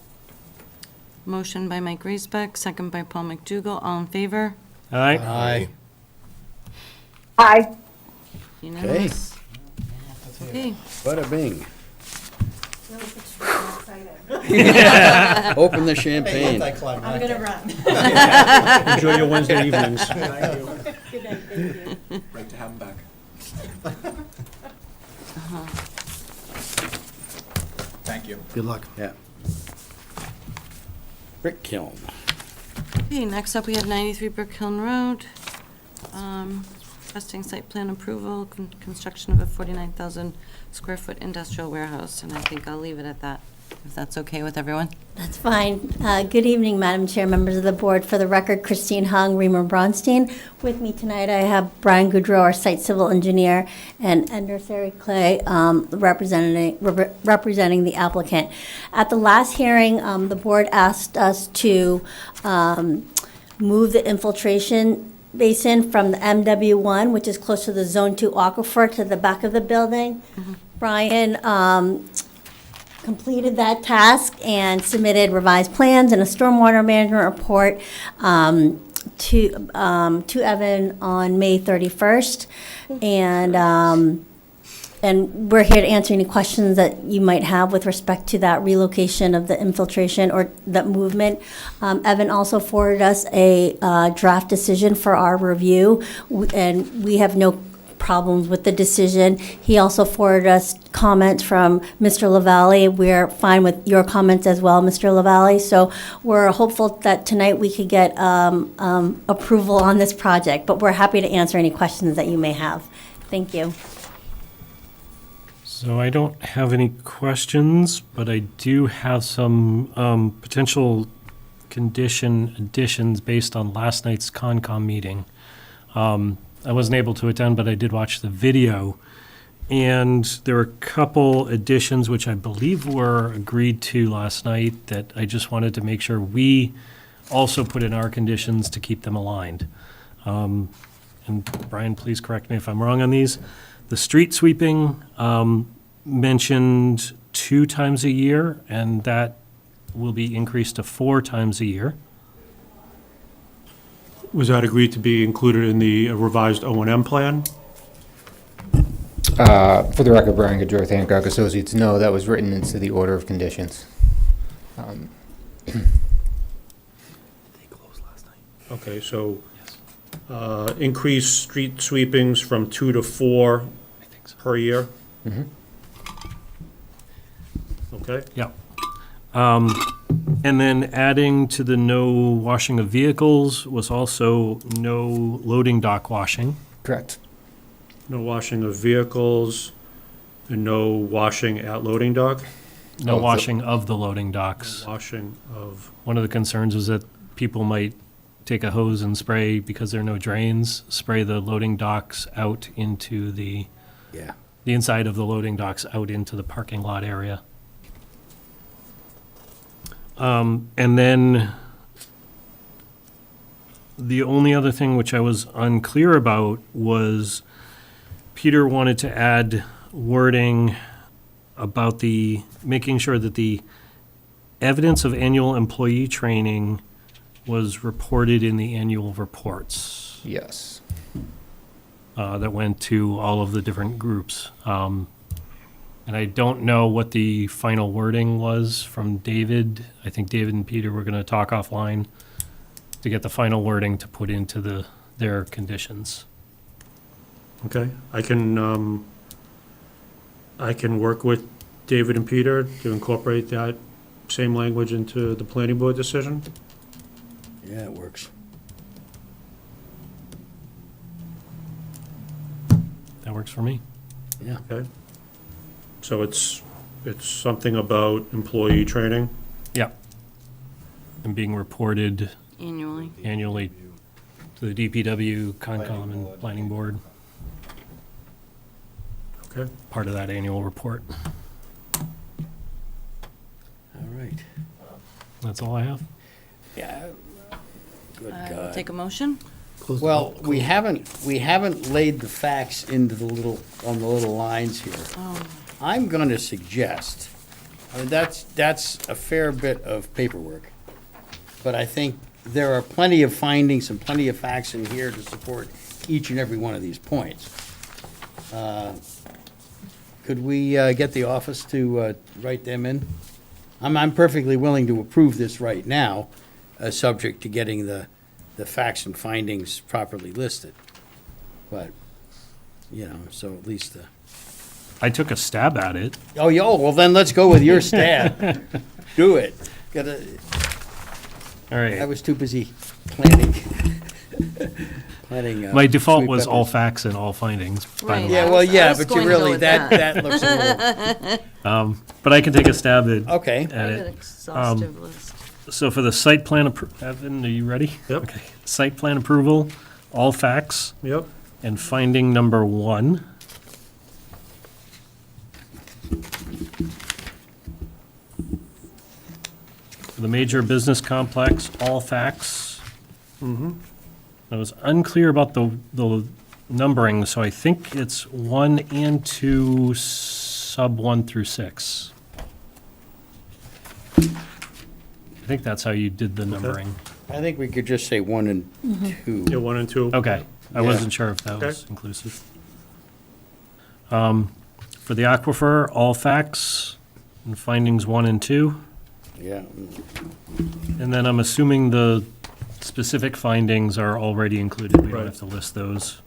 Speaker 1: motion by Mike Raisbeck, second by Paul McDougal. All in favor?
Speaker 4: All right?
Speaker 5: Aye.
Speaker 3: Aye.
Speaker 1: Unanimous? Okay.
Speaker 5: Bada bing. Open the champagne.
Speaker 6: I'm gonna run.
Speaker 8: Enjoy your Wednesday evenings.
Speaker 6: Good night, thank you.
Speaker 10: Great to have him back. Thank you.
Speaker 2: Good luck.
Speaker 5: Yeah. Brick kiln.
Speaker 1: Okay, next up, we have 93 Brookhill Road. Requesting site plan approval, construction of a 49,000 square foot industrial warehouse, and I think I'll leave it at that, if that's okay with everyone.
Speaker 11: That's fine. Good evening, Madam Chair, members of the board. For the record, Christine Hung, Reamer Bronstein. With me tonight, I have Brian Goodrow, our site civil engineer, and Ender Sari Clay, representing the applicant. At the last hearing, the board asked us to move the infiltration basin from the MW1, which is close to the Zone 2 aquifer, to the back of the building. Brian completed that task and submitted revised plans and a stormwater management report to Evan on May 31st. And we're here to answer any questions that you might have with respect to that relocation of the infiltration or that movement. Evan also forwarded us a draft decision for our review, and we have no problems with the decision. He also forwarded us comments from Mr. Lavalley. We're fine with your comments as well, Mr. Lavalley. So we're hopeful that tonight we could get approval on this project, but we're happy to answer any questions that you may have. Thank you.
Speaker 4: So I don't have any questions, but I do have some potential condition additions based on last night's Concom meeting. I wasn't able to attend, but I did watch the video. And there were a couple additions, which I believe were agreed to last night, that I just wanted to make sure we also put in our conditions to keep them aligned. And Brian, please correct me if I'm wrong on these. The street sweeping mentioned 2 times a year, and that will be increased to 4 times a year.
Speaker 8: Was that agreed to be included in the revised O&M plan?
Speaker 12: For the record, Brian Gaudreau, Hancock Associates, no, that was written into the order of conditions.
Speaker 8: Okay, so increase street sweepings from 2 to 4 per year? Okay,
Speaker 4: Yep. And then adding to the no washing of vehicles was also no loading dock washing.
Speaker 12: Correct.
Speaker 8: no washing of vehicles, and no washing at loading dock?
Speaker 4: No
Speaker 12: Oh, the-
Speaker 4: washing of the loading docks.
Speaker 8: Washing of,
Speaker 4: One of the concerns was that people might take a hose and spray, because there are no drains, spray the loading docks out into the
Speaker 5: Yeah.
Speaker 4: inside of the loading docks out into the parking lot area. And then the only other thing which I was unclear about was Peter wanted to add wording about making sure that the evidence of annual employee training was reported in the annual reports
Speaker 12: Yes.
Speaker 4: that went to all of the different groups. And I don't know what the final wording was from David. I think David and Peter were going to talk offline to get the final wording to put into their conditions.
Speaker 8: okay, I can work with David and Peter to incorporate that same language into the planning board decision.
Speaker 5: Yeah, it works.
Speaker 4: That works for me.
Speaker 5: Yeah.
Speaker 8: Okay. So it's something about employee training?
Speaker 4: Yeah. And being reported
Speaker 1: Annually.
Speaker 4: annually to the DPW, Concom, and Planning Board,
Speaker 8: Okay.
Speaker 4: part of that annual report.
Speaker 5: All right.
Speaker 4: That's all I have.
Speaker 5: Yeah. Good
Speaker 1: I will
Speaker 5: God.
Speaker 1: take a motion.
Speaker 5: Well, we haven't laid the facts into on the little lines here.
Speaker 1: Oh,
Speaker 5: I'm going to suggest, I mean, that's a fair bit of paperwork, but I think there are plenty of findings and plenty of facts in here to support each and every one of these points. Could we get the office to write them in? I'm perfectly willing to approve this right now, subject to getting the facts and findings properly listed. But, so at least
Speaker 4: I took a stab at it.
Speaker 5: oh, well, then let's go with your stab. Do it.
Speaker 4: All
Speaker 5: I
Speaker 4: right.
Speaker 5: was too busy planning.
Speaker 4: My default was
Speaker 5: sweet
Speaker 4: all
Speaker 5: peppers.
Speaker 4: facts and all findings. by the
Speaker 1: Right.
Speaker 4: way.
Speaker 5: Yeah,
Speaker 1: I
Speaker 5: well,
Speaker 1: was- I
Speaker 5: yeah,
Speaker 1: was
Speaker 5: but
Speaker 1: going
Speaker 5: you
Speaker 1: to go
Speaker 5: really,
Speaker 1: with
Speaker 5: that
Speaker 1: that.
Speaker 5: looks a little,
Speaker 4: But I can take a stab at
Speaker 5: okay.
Speaker 1: I have an
Speaker 4: it.
Speaker 1: exhaustive list.
Speaker 4: So for the site plan, Evan, are you ready?
Speaker 8: Yep.
Speaker 4: Okay. Site plan approval, all facts,
Speaker 8: Yep.
Speaker 4: and finding number 1. For the major business complex, all facts. I was unclear about the numbering, so I think it's 1 and 2, sub 1 through 6. I think that's how you did the numbering.
Speaker 5: I think we could just say 1 and 2.
Speaker 8: Yeah, 1 and 2.
Speaker 4: Okay, I
Speaker 5: Yeah.
Speaker 4: wasn't sure if that was
Speaker 8: Okay.
Speaker 4: inclusive. For the aquifer, all facts and findings 1 and 2.
Speaker 5: Yeah.
Speaker 4: And then I'm assuming the specific findings are already included. We don't
Speaker 8: Right.
Speaker 4: have to list those.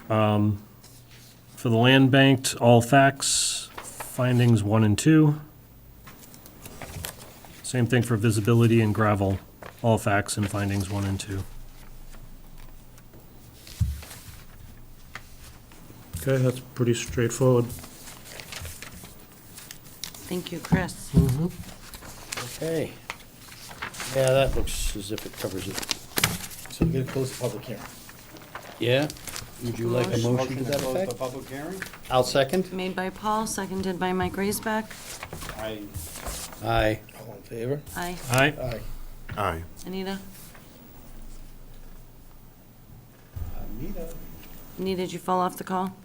Speaker 4: For the land banked, all facts, findings 1 and 2. Same thing for visibility and gravel, all facts and findings 1 and 2.
Speaker 8: Okay, that's pretty straightforward.
Speaker 1: Thank you, Chris.
Speaker 5: Okay. Yeah, that looks as if it covers it.
Speaker 2: So we're gonna close the public hearing.
Speaker 5: Yeah? Would you like a motion to that
Speaker 7: Close the
Speaker 5: effect?
Speaker 7: public hearing?
Speaker 5: I'll second.
Speaker 1: Made by Paul, seconded by Mike Raisbeck.
Speaker 5: Aye.
Speaker 2: All in favor?
Speaker 1: Aye.
Speaker 4: Aye.
Speaker 2: Aye.
Speaker 10: Aye.
Speaker 1: Anita?
Speaker 7: Anita?
Speaker 1: Anita, did you fall off the call?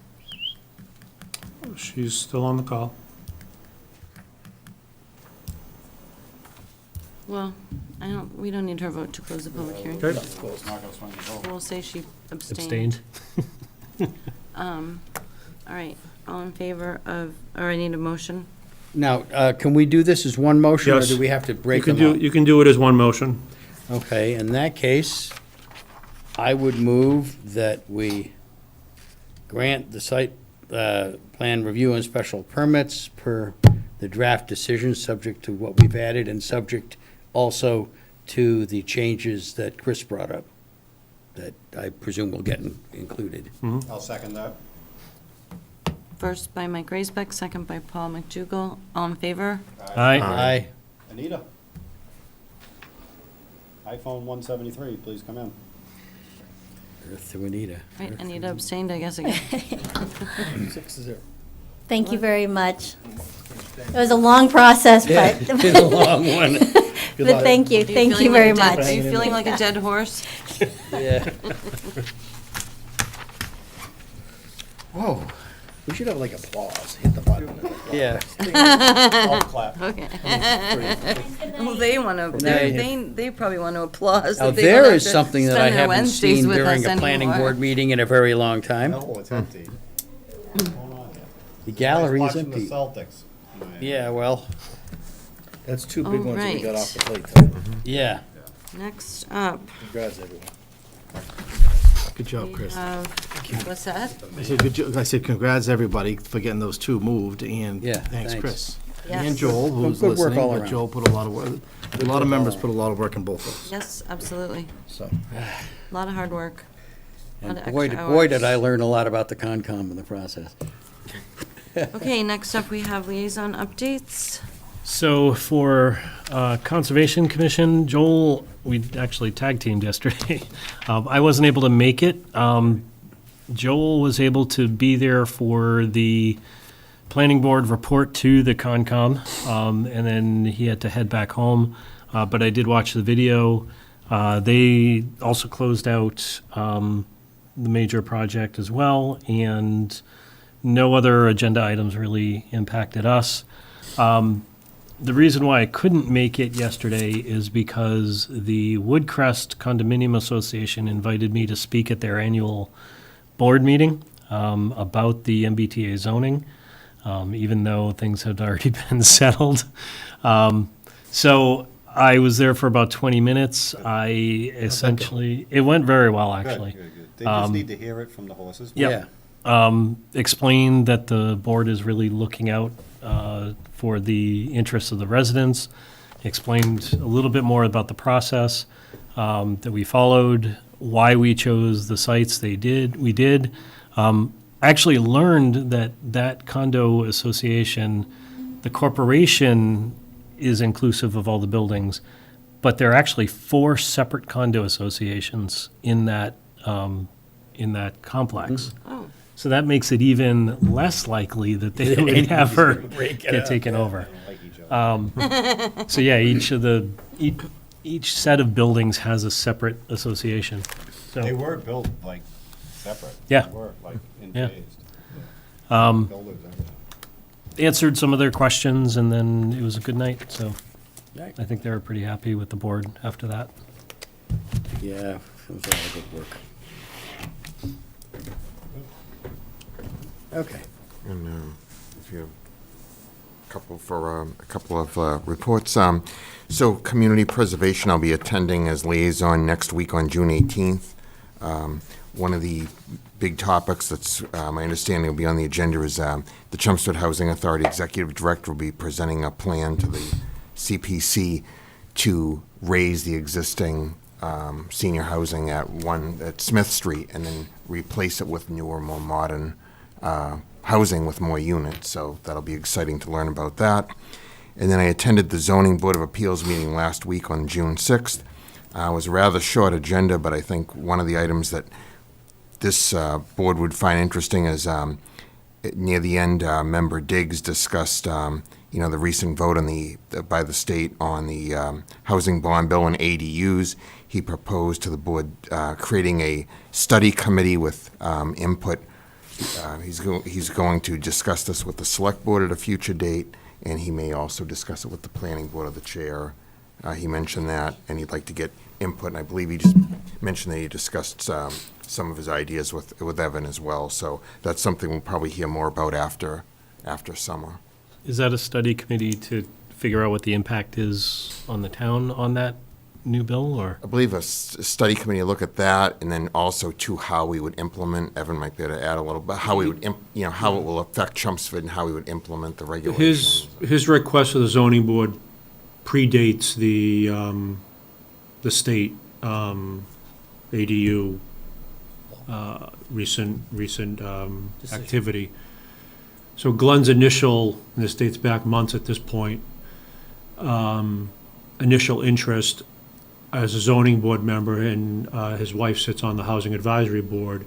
Speaker 8: She's still on the call.
Speaker 1: Well, we don't need her vote to close the public hearing.
Speaker 8: Okay.
Speaker 7: It's not gonna swing the vote.
Speaker 1: We'll say she abstained.
Speaker 4: Abstained.
Speaker 1: All right, all in favor of, or I need a motion?
Speaker 5: Now, can we do this as one motion, or
Speaker 8: Yes.
Speaker 5: do we have to break
Speaker 8: You
Speaker 5: them
Speaker 8: can
Speaker 5: up?
Speaker 8: do, you can do it as one motion.
Speaker 5: Okay, in that case, I would move that we grant the site plan review and special permits per the draft decision, subject to what we've added and subject also to the changes that Chris brought up, that I presume will get included.
Speaker 7: I'll second that.
Speaker 1: First by Mike Raisbeck, second by Paul McDougal. All in favor?
Speaker 4: Aye.
Speaker 5: Aye.
Speaker 7: Anita? iPhone 173, please come in.
Speaker 5: Earth to Anita.
Speaker 1: Right, Anita abstained, I guess, again.
Speaker 2: 6-0.
Speaker 11: Thank you very much. It was a long process,
Speaker 5: Yeah,
Speaker 11: but,
Speaker 5: it's a long one.
Speaker 11: but thank you,
Speaker 1: Are
Speaker 11: thank
Speaker 1: feeling
Speaker 11: you
Speaker 1: like
Speaker 11: very
Speaker 1: a dead-
Speaker 11: much.
Speaker 1: Are you feeling like a dead horse?
Speaker 5: Yeah. Whoa,
Speaker 2: We should have like applause, hit the button.
Speaker 5: yeah.
Speaker 7: I'll clap.
Speaker 1: Okay. Well, they want to,
Speaker 5: night.
Speaker 1: they probably want to applaud.
Speaker 5: Now,
Speaker 1: that they don't
Speaker 5: there
Speaker 1: have
Speaker 5: is
Speaker 1: to
Speaker 5: something that I
Speaker 1: spend their
Speaker 5: haven't
Speaker 1: Wednesdays
Speaker 5: seen
Speaker 1: with
Speaker 5: during
Speaker 1: us
Speaker 5: a planning
Speaker 1: anymore.
Speaker 5: board meeting in a very long time.
Speaker 7: No, it's empty. What's going on here?
Speaker 5: The gallery is
Speaker 7: Watching the
Speaker 5: empty.
Speaker 7: Celtics.
Speaker 5: Yeah, well,
Speaker 2: That's two big ones that we got
Speaker 1: Alright.
Speaker 2: off the plate, though.
Speaker 5: yeah.
Speaker 1: Next up,
Speaker 2: Congrats, everyone. Good job,
Speaker 1: we
Speaker 2: Chris.
Speaker 1: have, what's that?
Speaker 2: I said, good job. I said, congrats, everybody, for getting those two moved, and
Speaker 5: Yeah,
Speaker 2: thanks,
Speaker 5: thanks.
Speaker 2: Chris.
Speaker 1: Yes.
Speaker 2: And Joel, who's
Speaker 5: Good work
Speaker 2: listening,
Speaker 5: all
Speaker 2: but
Speaker 5: around.
Speaker 2: Joel put a lot of work, a lot of members put a lot of work in both of us,
Speaker 1: Yes, absolutely.
Speaker 2: so.
Speaker 1: A lot of hard work.
Speaker 5: And
Speaker 1: Lot of
Speaker 5: boy,
Speaker 1: extra
Speaker 5: boy, did
Speaker 1: hours.
Speaker 5: I learn a lot about the Concom in the process.
Speaker 1: Okay, next up, we have liaison updates.
Speaker 4: So for Conservation Commission, Joel, we actually tag teamed yesterday. I wasn't able to make it. Joel was able to be there for the planning board report to the Concom, and then he had to head back home. But I did watch the video. They also closed out the major project as well, and no other agenda items really impacted us. The reason why I couldn't make it yesterday is because the Woodcrest Condominium Association invited me to speak at their annual board meeting about the MBTA zoning, even though things had already been settled. So I was there for about 20 minutes. It went very well, actually.
Speaker 7: Good. They just need to hear it from the horses.
Speaker 4: Yep. Explained that the board is really looking out for the interests of the residents, explained a little bit more about the process that we followed, why we chose the sites we did. Actually learned that condo association, the corporation is inclusive of all the buildings, but there are actually 4 separate condo associations in that complex.
Speaker 1: Oh.
Speaker 4: So that makes it even less likely that they would ever get taken over.
Speaker 7: Like each other.
Speaker 4: So yeah, each set of buildings has a separate association.
Speaker 7: They
Speaker 4: So,
Speaker 7: were built like separate.
Speaker 4: Yeah.
Speaker 7: They were like
Speaker 4: Yeah.
Speaker 7: encased. Builders, everything.
Speaker 4: answered some of their questions, and then it was a good night, so
Speaker 5: Right.
Speaker 4: I think they were pretty happy with the board after that.
Speaker 5: Yeah, it was a lot of good work. Okay.
Speaker 10: And if you, a couple of reports. So community preservation, I'll be attending as liaison next week on June 18th. One of the big topics that's, my understanding will be on the agenda is the Chelmsford Housing Authority Executive Director will be presenting a plan to the CPC to raise the existing senior housing at Smith Street and then replace it with newer, more modern housing with more units. So that'll be exciting to learn about that. And then I attended the Zoning Board of Appeals meeting last week on June 6th. It was a rather short agenda, but I think one of the items that this board would find interesting is near the end, Member Diggs discussed, the recent vote by the state on the housing bond bill and ADUs. He proposed to the board creating a study committee with input. He's going to discuss this with the select board at a future date, and he may also discuss it with the planning board or the chair. He mentioned that, and he'd like to get input, and I believe he just mentioned that he discussed some of his ideas with Evan as well. So that's something we'll probably hear more about after summer.
Speaker 4: Is that a study committee to figure out what the impact is on the town on that new bill, or?
Speaker 10: I believe a study committee will look at that, and then also to how we would implement, Evan might be able to add a little bit, how we would, how it will affect Chelmsford and how we would implement the regulations.
Speaker 8: His request of the zoning board predates the state ADU recent activity. So Glenn's initial, and this dates back months at this point, initial interest as a zoning board member, and his wife sits on the Housing Advisory Board,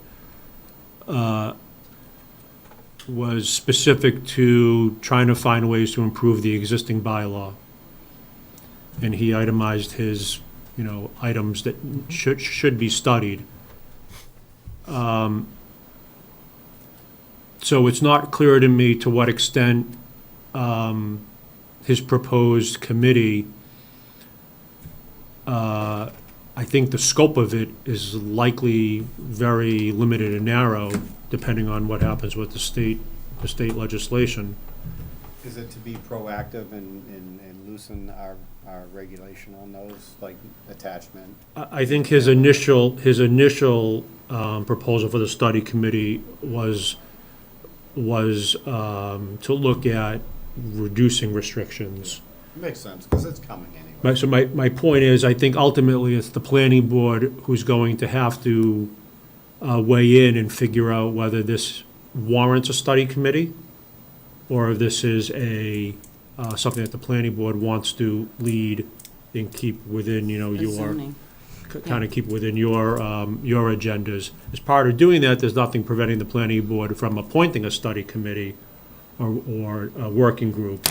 Speaker 8: was specific to trying to find ways to improve the existing bylaw. And he itemized his, items that should be studied. So it's not clear to me to what extent his proposed committee, I think the scope of it is likely very limited and narrow, depending on what happens with the state legislation.
Speaker 7: Is it to be proactive and loosen our regulation on those, like attachment?
Speaker 8: I think his initial proposal for the study committee was to look at reducing restrictions.
Speaker 7: Makes sense, because it's coming anyway.
Speaker 8: So my point is, I think ultimately it's the planning board who's going to have to weigh in and figure out whether this warrants a study committee, or if this is something that the planning board wants to lead and keep within, keep within your agendas. As part of doing that, there's nothing preventing the planning board from appointing a study committee or a working group.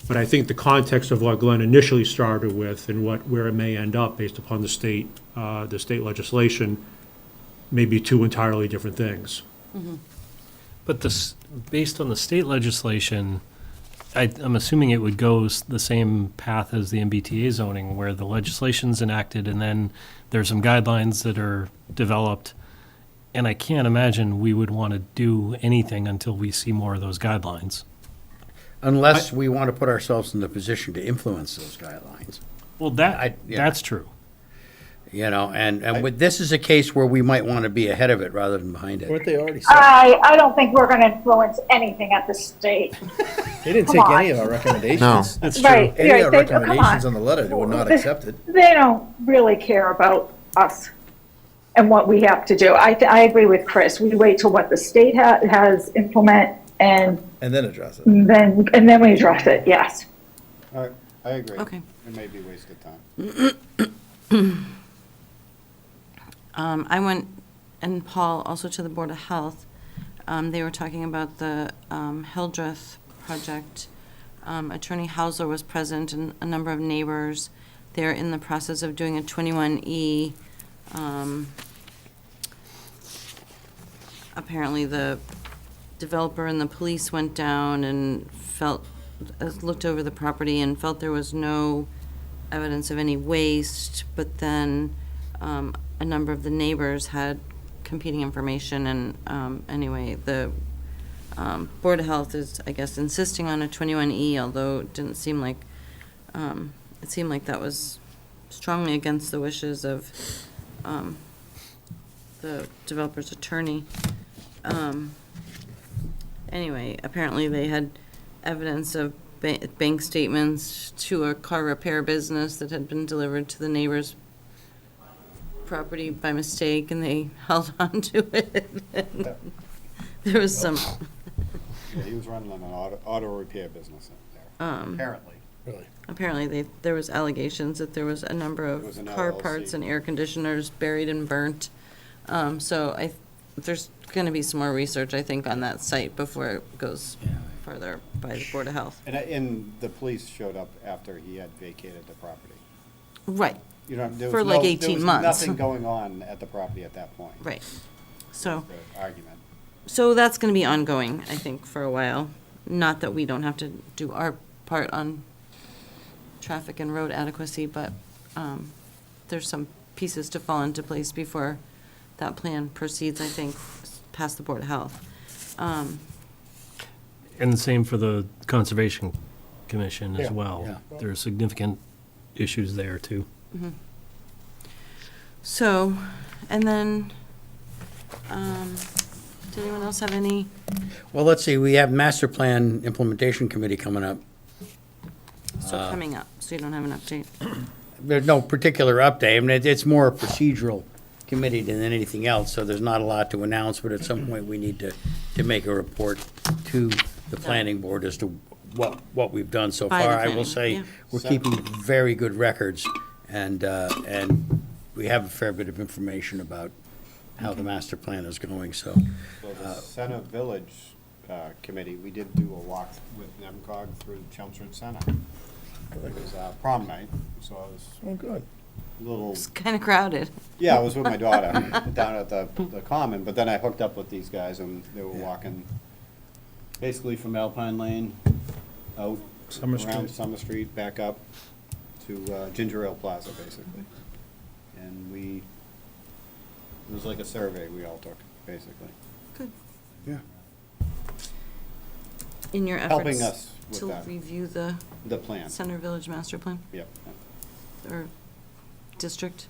Speaker 8: But I think the context of what Glenn initially started with and where it may end up based upon the state legislation may be two entirely different things.
Speaker 1: Mm-hmm.
Speaker 4: But based on the state legislation, I'm assuming it would go the same path as the MBTA zoning, where the legislation's enacted and then there's some guidelines that are developed. And I can't imagine we would want to do anything until we see more of those guidelines.
Speaker 5: Unless we want to put ourselves in the position to influence those guidelines.
Speaker 4: Well, that's true.
Speaker 5: And this is a case where we might want to be ahead of it rather than behind it.
Speaker 2: Weren't they already set?
Speaker 3: I don't think we're going to influence anything at the state.
Speaker 2: They didn't
Speaker 3: Come
Speaker 2: take
Speaker 3: on.
Speaker 2: any of our recommendations.
Speaker 10: No.
Speaker 4: That's true.
Speaker 3: Right.
Speaker 2: Any of our
Speaker 3: Right, come
Speaker 2: recommendations
Speaker 3: on.
Speaker 2: on the letter, they were not accepted.
Speaker 3: They don't really care about us and what we have to do. I agree with Chris. We wait till what the state has implement and
Speaker 2: And then address it.
Speaker 3: then we address it, yes.
Speaker 7: All right, I agree.
Speaker 1: Okay.
Speaker 7: It may be wasted time.
Speaker 1: I went, and Paul, also to the Board of Health. They were talking about the Hildreth project. Attorney Hausler was present and a number of neighbors. They're in the process of doing a 21E. Apparently, the developer and the police went down and looked over the property and felt there was no evidence of any waste, but then a number of the neighbors had competing information, and anyway, the Board of Health is, I guess, insisting on a 21E, although it didn't seem like, it seemed like that was strongly against the wishes of the developer's attorney. Anyway, apparently they had evidence of bank statements to a car repair business that had been delivered to the neighbor's property by mistake, and they held on to it. There was some,
Speaker 7: Yeah, he was running an auto repair business out there, apparently.
Speaker 2: Really?
Speaker 1: apparently there was allegations that there was a number
Speaker 7: was
Speaker 1: of
Speaker 7: an
Speaker 1: car
Speaker 7: LLC.
Speaker 1: parts and air conditioners buried and burnt. So there's gonna be some more research, I think, on that site before it goes further by the Board of Health.
Speaker 7: And the police showed up after he had vacated the property.
Speaker 1: Right,
Speaker 7: You know, there
Speaker 1: For
Speaker 7: was
Speaker 1: like
Speaker 7: no-
Speaker 1: 18
Speaker 7: there was
Speaker 1: months.
Speaker 7: nothing going on at the property at that point.
Speaker 1: right. So,
Speaker 7: The argument.
Speaker 1: so that's gonna be ongoing, I think, for a while. Not that we don't have to do our part on traffic and road adequacy, but, there's some pieces to fall into place before that plan proceeds, I think, past the Board of Health.
Speaker 4: And the same for the Conservation Commission as
Speaker 5: Yeah,
Speaker 4: well.
Speaker 5: yeah.
Speaker 4: There are significant issues there, too.
Speaker 1: So, and then, did anyone else have any?
Speaker 5: Well, let's see, we have Master Plan Implementation Committee coming up.
Speaker 1: So coming up, so you don't have an update.
Speaker 5: There's no particular update. I mean, it's more a procedural committee than anything else, so there's not a lot to announce, but at some point, we need to make a report to the planning board as to what we've done so
Speaker 1: By the
Speaker 5: far. I will
Speaker 1: planning,
Speaker 5: say,
Speaker 1: yeah.
Speaker 5: we're keeping very good records, and we have a fair bit of information about how the master plan is going, so.
Speaker 7: So the Center Village Committee, we did do a walk with NEMCOG through Chelmsford Center. It was prom night, so I was
Speaker 2: Oh, good.
Speaker 7: a little,
Speaker 1: It's kind of crowded.
Speaker 7: yeah, I was with my daughter down at the Common, but then I hooked up with these guys and they were walking basically from Alpine Lane out
Speaker 2: Summer
Speaker 7: around
Speaker 2: Street.
Speaker 7: Summer Street, back up to Ginger Ale Plaza, basically. And it was like a survey we all took, basically.
Speaker 1: Good.
Speaker 7: Yeah.
Speaker 1: In your
Speaker 7: Helping
Speaker 1: efforts
Speaker 7: us with
Speaker 1: to
Speaker 7: that.
Speaker 1: review the
Speaker 7: The plan,
Speaker 1: Center Village Master Plan
Speaker 7: yep.
Speaker 1: or district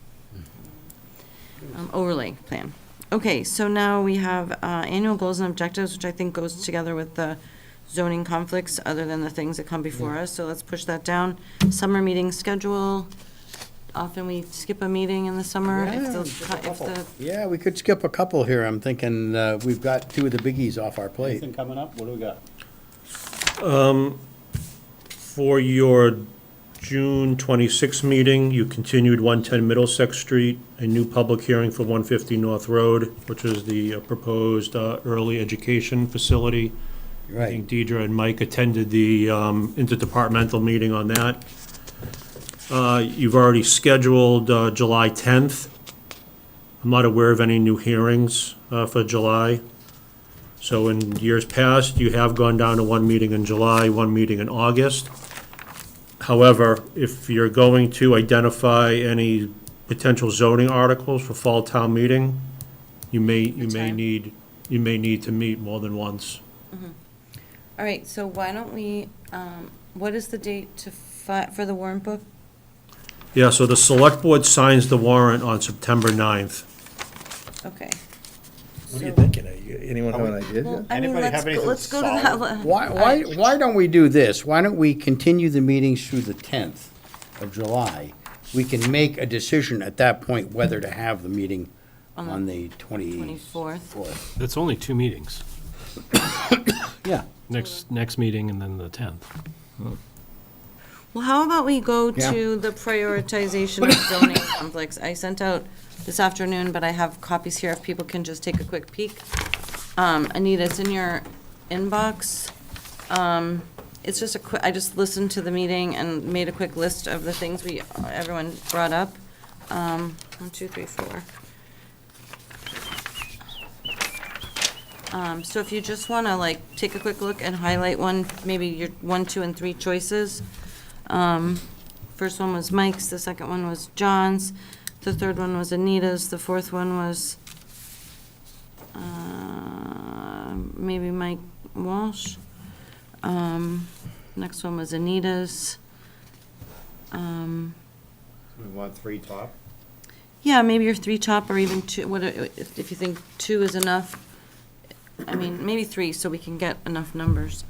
Speaker 1: overlay plan. Okay, so now we have annual goals and objectives, which I think goes together with the zoning conflicts, other than the things that come before us. So let's push that down. Summer meeting schedule. Often we skip a meeting in the summer if the
Speaker 5: Yeah, we could skip a couple here. I'm thinking we've got two of the biggies off our plate.
Speaker 7: Anything coming up? What do we got?
Speaker 8: For your June 26th meeting, you continued 110 Middlesex Street, a new public hearing for 150 North Road, which is the proposed early education facility. I
Speaker 5: Right.
Speaker 8: think Deidre and Mike attended the interdepartmental meeting on that. You've already scheduled July 10th. I'm not aware of any new hearings for July. So in years past, you have gone down to one meeting in July, one meeting in August. However, if you're going to identify any potential zoning articles for fall town meeting, you may
Speaker 1: time.
Speaker 8: need to meet more than once.
Speaker 1: All right, so why don't we, what is the date for the warrant book?
Speaker 8: Yeah, so the select board signs the warrant on September 9th.
Speaker 1: Okay.
Speaker 2: What are you thinking? Anyone have an idea?
Speaker 1: Well,
Speaker 2: yet?
Speaker 1: I mean,
Speaker 7: Anybody have anything
Speaker 1: let's go to that.
Speaker 7: solid?
Speaker 5: Why don't we do this? Why don't we continue the meetings through the 10th of July? We can make a decision at that point whether to have the meeting on the
Speaker 1: 24th.
Speaker 4: That's only two meetings.
Speaker 5: Yeah.
Speaker 4: Next meeting and then the 10th.
Speaker 1: Well, how about we go
Speaker 5: Yeah.
Speaker 1: to the prioritization of zoning conflicts? I sent out this afternoon, but I have copies here if people can just take a quick peek. Anita, it's in your inbox. It's just I just listened to the meeting and made a quick list of the things everyone brought up. 1, 2, 3, 4. So if you just want to like take a quick look and highlight one, maybe your 1, 2, and 3 choices. First one was Mike's, the second one was John's, the third one was Anita's, the fourth one was maybe Mike Walsh. Next one was Anita's.
Speaker 7: We want 3 top?
Speaker 1: Yeah, maybe your 3 top or even 2, if you think 2 is enough. I mean, maybe 3 so we can get enough numbers.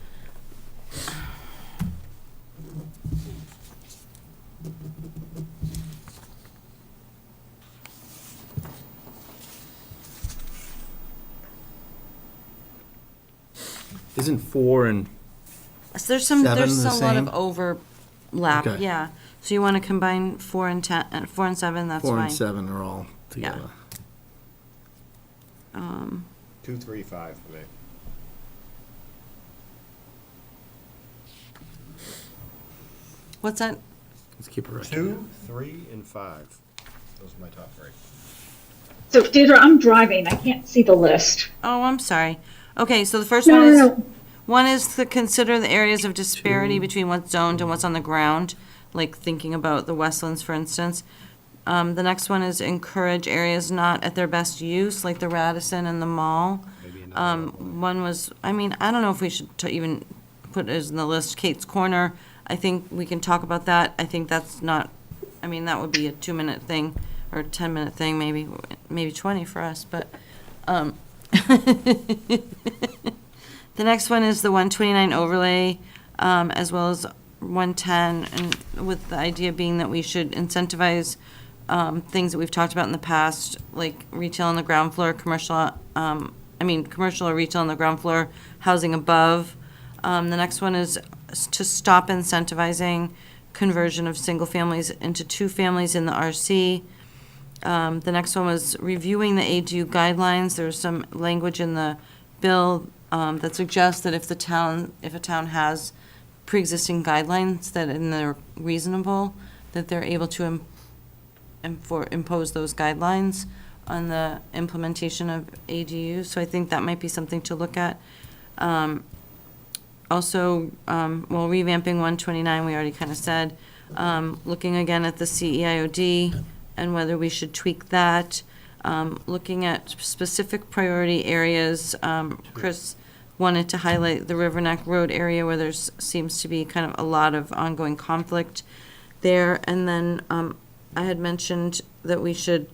Speaker 2: Isn't 4 and
Speaker 1: So there's some
Speaker 2: Seven the
Speaker 1: lot of
Speaker 2: same?
Speaker 1: overlap,
Speaker 2: Okay.
Speaker 1: yeah. So you want to combine 4 and 10, 4 and 7, that's
Speaker 2: 4
Speaker 1: fine.
Speaker 2: and 7 are all together?
Speaker 7: 2, 3, 5 for me.
Speaker 1: What's that?
Speaker 2: Let's keep it right.
Speaker 7: 2, 3, and 5. Those are my top 3.
Speaker 3: So Deirdre, I'm driving. I can't see the list.
Speaker 1: Oh, I'm sorry. Okay, so the first
Speaker 3: No,
Speaker 1: one is,
Speaker 3: no.
Speaker 1: one is to consider the areas of disparity between what's zoned and what's on the ground, like thinking about the Westlands, for instance. The next one is encourage areas not at their best use, like the Radisson and the Mall. One was, I mean, I don't know if we should even put it as in the list, Kate's Corner. I think we can talk about that. I think that's not, I mean, that would be a 2-minute thing, or a 10-minute thing, maybe 20 for us, but, the next one is the 129 overlay, as well as 110, and with the idea being that we should incentivize things that we've talked about in the past, like retail on the ground floor, commercial or retail on the ground floor, housing above. The next one is to stop incentivizing conversion of single families into 2 families in the RC. The next one was reviewing the ADU guidelines. There's some language in the bill that suggests that if a town has pre-existing guidelines and they're reasonable, that they're able to impose those guidelines on the implementation of ADUs. So I think that might be something to look at. Also, revamping 129, we already kind of said. Looking again at the CEIOD and whether we should tweak that. Looking at specific priority areas. Chris wanted to highlight the River Neck Road area where there seems to be kind of a lot of ongoing conflict there. And then I had mentioned that we should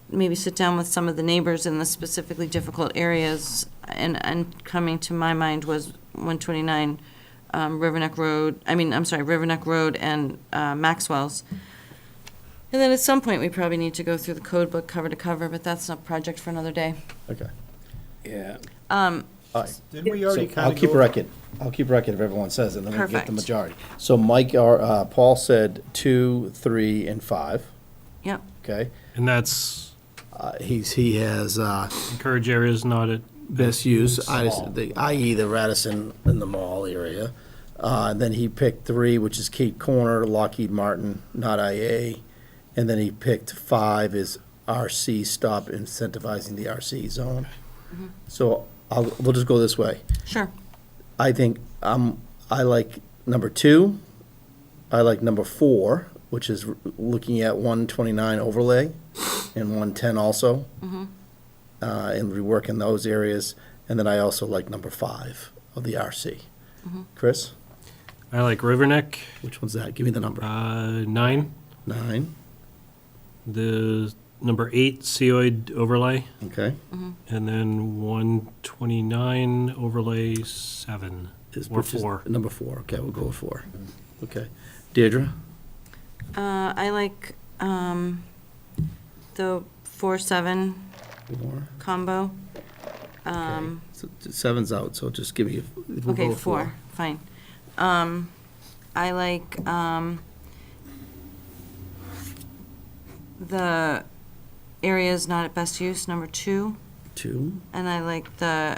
Speaker 1: maybe sit down with some of the neighbors in the specifically difficult areas. And coming to my mind was 129 River Neck Road and Maxwell's. And then at some point, we probably need to go through the code book cover to cover, but that's a project for another day.
Speaker 2: Okay.
Speaker 5: Yeah.
Speaker 2: All right.
Speaker 7: Didn't we already
Speaker 2: So
Speaker 7: kind of
Speaker 2: I'll keep record. I'll keep record if everyone says it, and then we get
Speaker 1: Perfect.
Speaker 2: the majority. So Mike, or Paul said 2, 3, and 5,
Speaker 1: Yep.
Speaker 2: okay?
Speaker 4: And that's
Speaker 2: He has
Speaker 4: encourage areas not at
Speaker 2: best use, i.e. the Radisson and the Mall area. Then he picked 3, which is Kate Corner, Lockheed Martin, not IA. And then he picked 5 is RC, stop incentivizing the RC zone. So we'll just go this way.
Speaker 1: Sure.
Speaker 2: I think I like number 2. I like number 4, which is looking at 129 overlay and 110 also. And reworking those areas. And then I also like number 5 of the RC. Chris,
Speaker 4: I like River Neck,
Speaker 2: which one's that? Give me the number.
Speaker 4: 9.
Speaker 2: 9,
Speaker 4: The number 8 COID overlay,
Speaker 2: okay.
Speaker 4: and then 129 overlay 7 or
Speaker 2: Which is
Speaker 4: 4.
Speaker 2: Number 4, okay, we'll go with 4. Okay. Deirdre?
Speaker 1: I like the 4-7
Speaker 2: 4.
Speaker 1: combo.
Speaker 2: So 7's out, so just give me, we'll go
Speaker 1: Okay,
Speaker 2: with
Speaker 1: 4, fine. I like the areas not at best use, number 2.
Speaker 2: 2.
Speaker 1: And I like the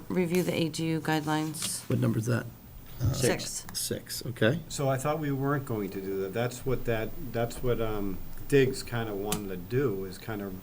Speaker 1: review the ADU guidelines,
Speaker 2: What number's that?
Speaker 1: 6.
Speaker 2: 6, okay.
Speaker 7: So I thought we weren't going to do that. That's what Diggs kind of wanted to do, is kind of,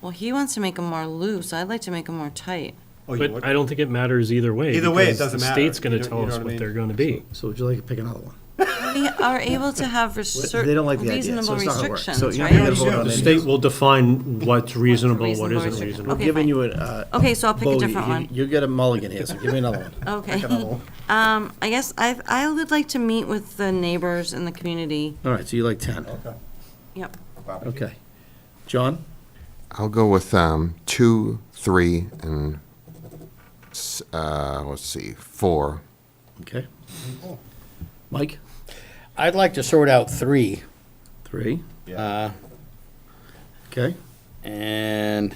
Speaker 1: Well, he wants to make them more loose. I'd like to make them more tight.
Speaker 7: oh, you
Speaker 4: But
Speaker 7: would-
Speaker 4: I don't think it matters either way.
Speaker 7: Either way, it
Speaker 4: because
Speaker 7: doesn't
Speaker 4: the
Speaker 7: matter.
Speaker 4: state's going
Speaker 7: You
Speaker 4: to
Speaker 7: know-
Speaker 4: tell
Speaker 7: you know
Speaker 4: us
Speaker 7: what I
Speaker 4: what
Speaker 7: mean?
Speaker 4: they're going to be.
Speaker 2: So would you like to pick another one?
Speaker 1: We are able to have
Speaker 2: They don't like the idea, so
Speaker 1: reasonable
Speaker 2: it's not gonna work.
Speaker 1: restrictions,
Speaker 2: So you're
Speaker 1: right?
Speaker 2: not gonna vote on
Speaker 8: The
Speaker 2: any-
Speaker 8: state will define what's reasonable, what
Speaker 1: reasonable
Speaker 8: isn't
Speaker 1: restriction.
Speaker 8: reasonable.
Speaker 1: Okay,
Speaker 2: Giving
Speaker 1: fine.
Speaker 2: you a.
Speaker 1: Okay, so I'll pick a
Speaker 2: Bo,
Speaker 1: different one.
Speaker 2: You get a mulligan here, so give me another one.
Speaker 1: Okay.
Speaker 2: Pick another one.
Speaker 1: I guess I would like to meet with the neighbors in the community.
Speaker 2: All right, so you like 10.
Speaker 7: okay.
Speaker 1: Yep.
Speaker 2: Okay. John?
Speaker 10: I'll go with 2, 3, and let's see, 4.
Speaker 2: Okay. Mike?
Speaker 5: I'd like to sort out 3.
Speaker 2: 3. Okay.
Speaker 5: And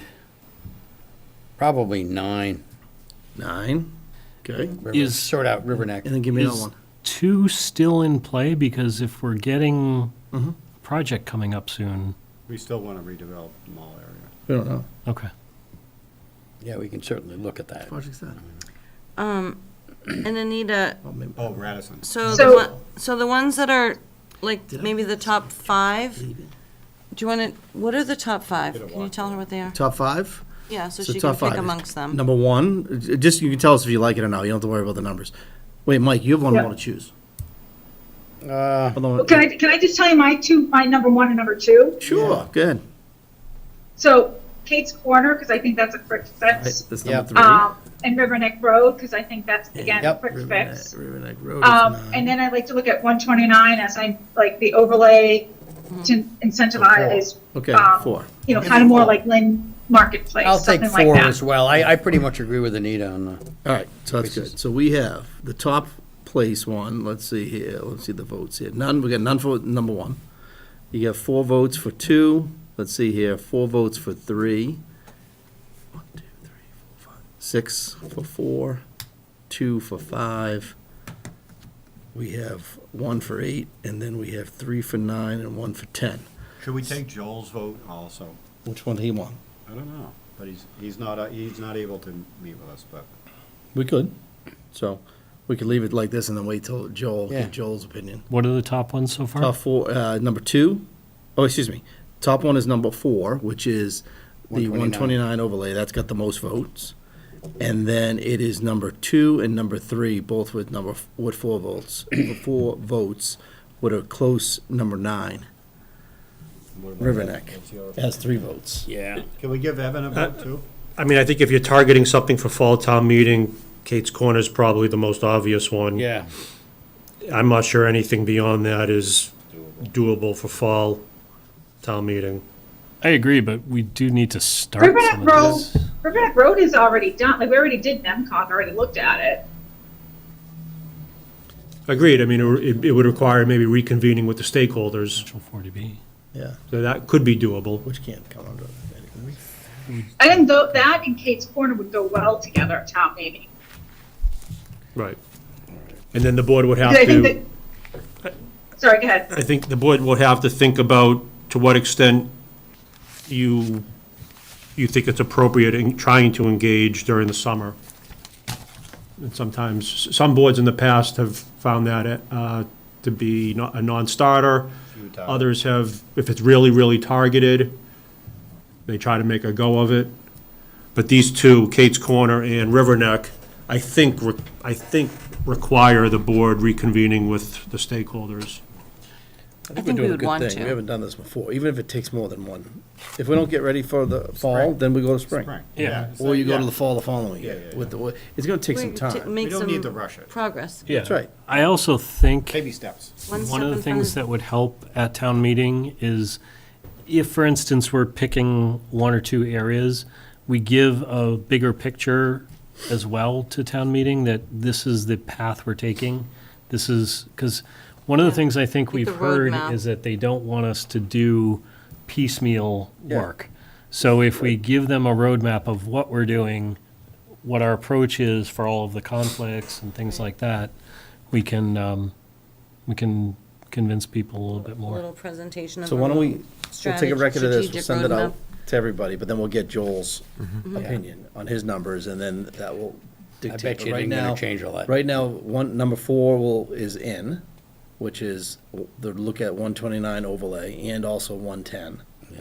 Speaker 5: probably 9.
Speaker 2: 9. Okay.
Speaker 4: Is-
Speaker 5: Sort out River Neck.
Speaker 2: And then give me another
Speaker 4: Is
Speaker 2: one.
Speaker 4: 2 still in play? Because if we're getting
Speaker 2: Mhm.
Speaker 4: a project coming up soon,
Speaker 7: We still want to redevelop the mall area.
Speaker 2: We don't know.
Speaker 4: okay.
Speaker 5: Yeah, we can certainly look at that.
Speaker 2: Project's that?
Speaker 1: And Anita,
Speaker 7: Oh, Radisson.
Speaker 1: so the ones that are, like, maybe the top 5, do you want to, what are the top 5? Can you tell her what they are?
Speaker 2: Top 5?
Speaker 1: Yeah, so
Speaker 2: So
Speaker 1: she can
Speaker 2: top
Speaker 1: pick
Speaker 2: five.
Speaker 1: amongst them.
Speaker 2: Number 1, just, you can tell us if you like it or not, you don't have to worry about the numbers. Wait, Mike, you have one
Speaker 3: Yeah.
Speaker 2: more to choose.
Speaker 5: Uh,
Speaker 2: Hold on.
Speaker 3: Well, can I just tell you my number 1 and number 2?
Speaker 2: Sure, go ahead.
Speaker 3: So Kate's Corner, because I think that's a quick
Speaker 2: Right,
Speaker 3: fix.
Speaker 2: that's
Speaker 5: Yeah.
Speaker 2: number 3.
Speaker 3: And River Neck Road, because I think that's, again, a
Speaker 5: Yep.
Speaker 3: quick fix.
Speaker 2: River Neck Road is 9.
Speaker 3: And then I'd like to look at 129 as like the overlay to incentivize,
Speaker 2: Okay, 4.
Speaker 3: kind of more like Lynn Marketplace,
Speaker 5: I'll take
Speaker 3: something like
Speaker 5: 4
Speaker 3: that.
Speaker 5: as well. I pretty much agree with Anita on the.
Speaker 2: All right, so that's good. So we have the top place one, let's see here, let's see the votes here. We got none for number 1. You got 4 votes for 2, let's see here, 4 votes for 3. 1, 2, 3, 4, 5. 6 for 4, 2 for 5. We have 1 for 8, and then we have 3 for 9 and 1 for 10.
Speaker 7: Should we take Joel's vote also?
Speaker 2: Which one do he want?
Speaker 7: I don't know, but he's not able to meet with us, but.
Speaker 2: We could, so we could leave it like this and then wait till Joel,
Speaker 5: Yeah.
Speaker 2: give Joel's opinion.
Speaker 4: What are the top ones so far?
Speaker 2: Top 4, number 2, excuse me, top one is number 4, which is the 129 overlay, that's got the most votes. And then it is number 2 and number 3, both with 4 votes. 4 votes with a close number 9. River Neck has 3 votes.
Speaker 5: Yeah.
Speaker 7: Can we give Evan a vote too?
Speaker 8: I mean, I think if you're targeting something for fall town meeting, Kate's Corner is probably the most obvious one.
Speaker 5: Yeah.
Speaker 8: I'm not sure anything beyond that is doable for fall town meeting.
Speaker 4: I agree, but we do need to start
Speaker 3: River
Speaker 4: some
Speaker 3: Neck
Speaker 4: of
Speaker 3: Road,
Speaker 4: this.
Speaker 3: River Neck Road is already done, like, we already did NEMCOG, already looked at it.
Speaker 8: Agreed, I mean, it would require maybe reconvening with the stakeholders,
Speaker 4: Central 40B.
Speaker 2: Yeah,
Speaker 8: so that could be doable.
Speaker 2: which can't come under.
Speaker 3: I think that and Kate's Corner would go well together at town meeting.
Speaker 8: Right. And then the board would have
Speaker 3: Because I think
Speaker 8: to,
Speaker 3: that, sorry, go ahead.
Speaker 8: I think the board would have to think about to what extent you think it's appropriate in trying to engage during the summer. And sometimes, some boards in the past have found that to be a non-starter. Others have, if it's really, really targeted, they try to make a go of it. But these two, Kate's Corner and River Neck, I think require the board reconvening with the stakeholders.
Speaker 2: I
Speaker 1: think
Speaker 2: we're doing
Speaker 1: we
Speaker 2: a
Speaker 1: would
Speaker 2: good
Speaker 1: want
Speaker 2: thing.
Speaker 1: to.
Speaker 2: We haven't done this before, even if it takes more than one. If we don't get ready for the fall, then we go to spring.
Speaker 4: Yeah.
Speaker 2: Or you go to the fall the following year.
Speaker 7: Yeah.
Speaker 2: With the, it's gonna take some time.
Speaker 1: Make
Speaker 7: We don't
Speaker 1: some
Speaker 7: need to rush it.
Speaker 1: progress.
Speaker 4: Yeah.
Speaker 2: That's right.
Speaker 4: I also think
Speaker 7: Baby steps.
Speaker 1: One
Speaker 4: one
Speaker 1: step
Speaker 4: of the
Speaker 1: in front
Speaker 4: things that would help at town meeting is if, for instance, we're picking 1 or 2 areas, we give a bigger picture as well to town meeting, that this is the path we're taking. This is, because one of the things I think
Speaker 1: Like
Speaker 4: we've
Speaker 1: the
Speaker 4: heard
Speaker 1: roadmap.
Speaker 4: is that they don't want us to do piecemeal work. So if we give them a roadmap of what we're doing, what our approach is for all of the conflicts and things like that, we can convince people a little bit
Speaker 1: A
Speaker 4: more.
Speaker 1: little presentation of.
Speaker 2: So why don't we'll take a record of this, we'll
Speaker 1: strategic
Speaker 2: send it out
Speaker 1: roadmap.
Speaker 2: to everybody, but then we'll get Joel's opinion on his numbers, and then that will
Speaker 5: I
Speaker 2: dictate.
Speaker 5: bet
Speaker 2: But
Speaker 5: you it
Speaker 2: right
Speaker 5: ain't
Speaker 2: now,
Speaker 5: gonna change a lot.
Speaker 2: right now, number 4 is in, which is the look at 129 overlay and also 110.
Speaker 5: Yeah.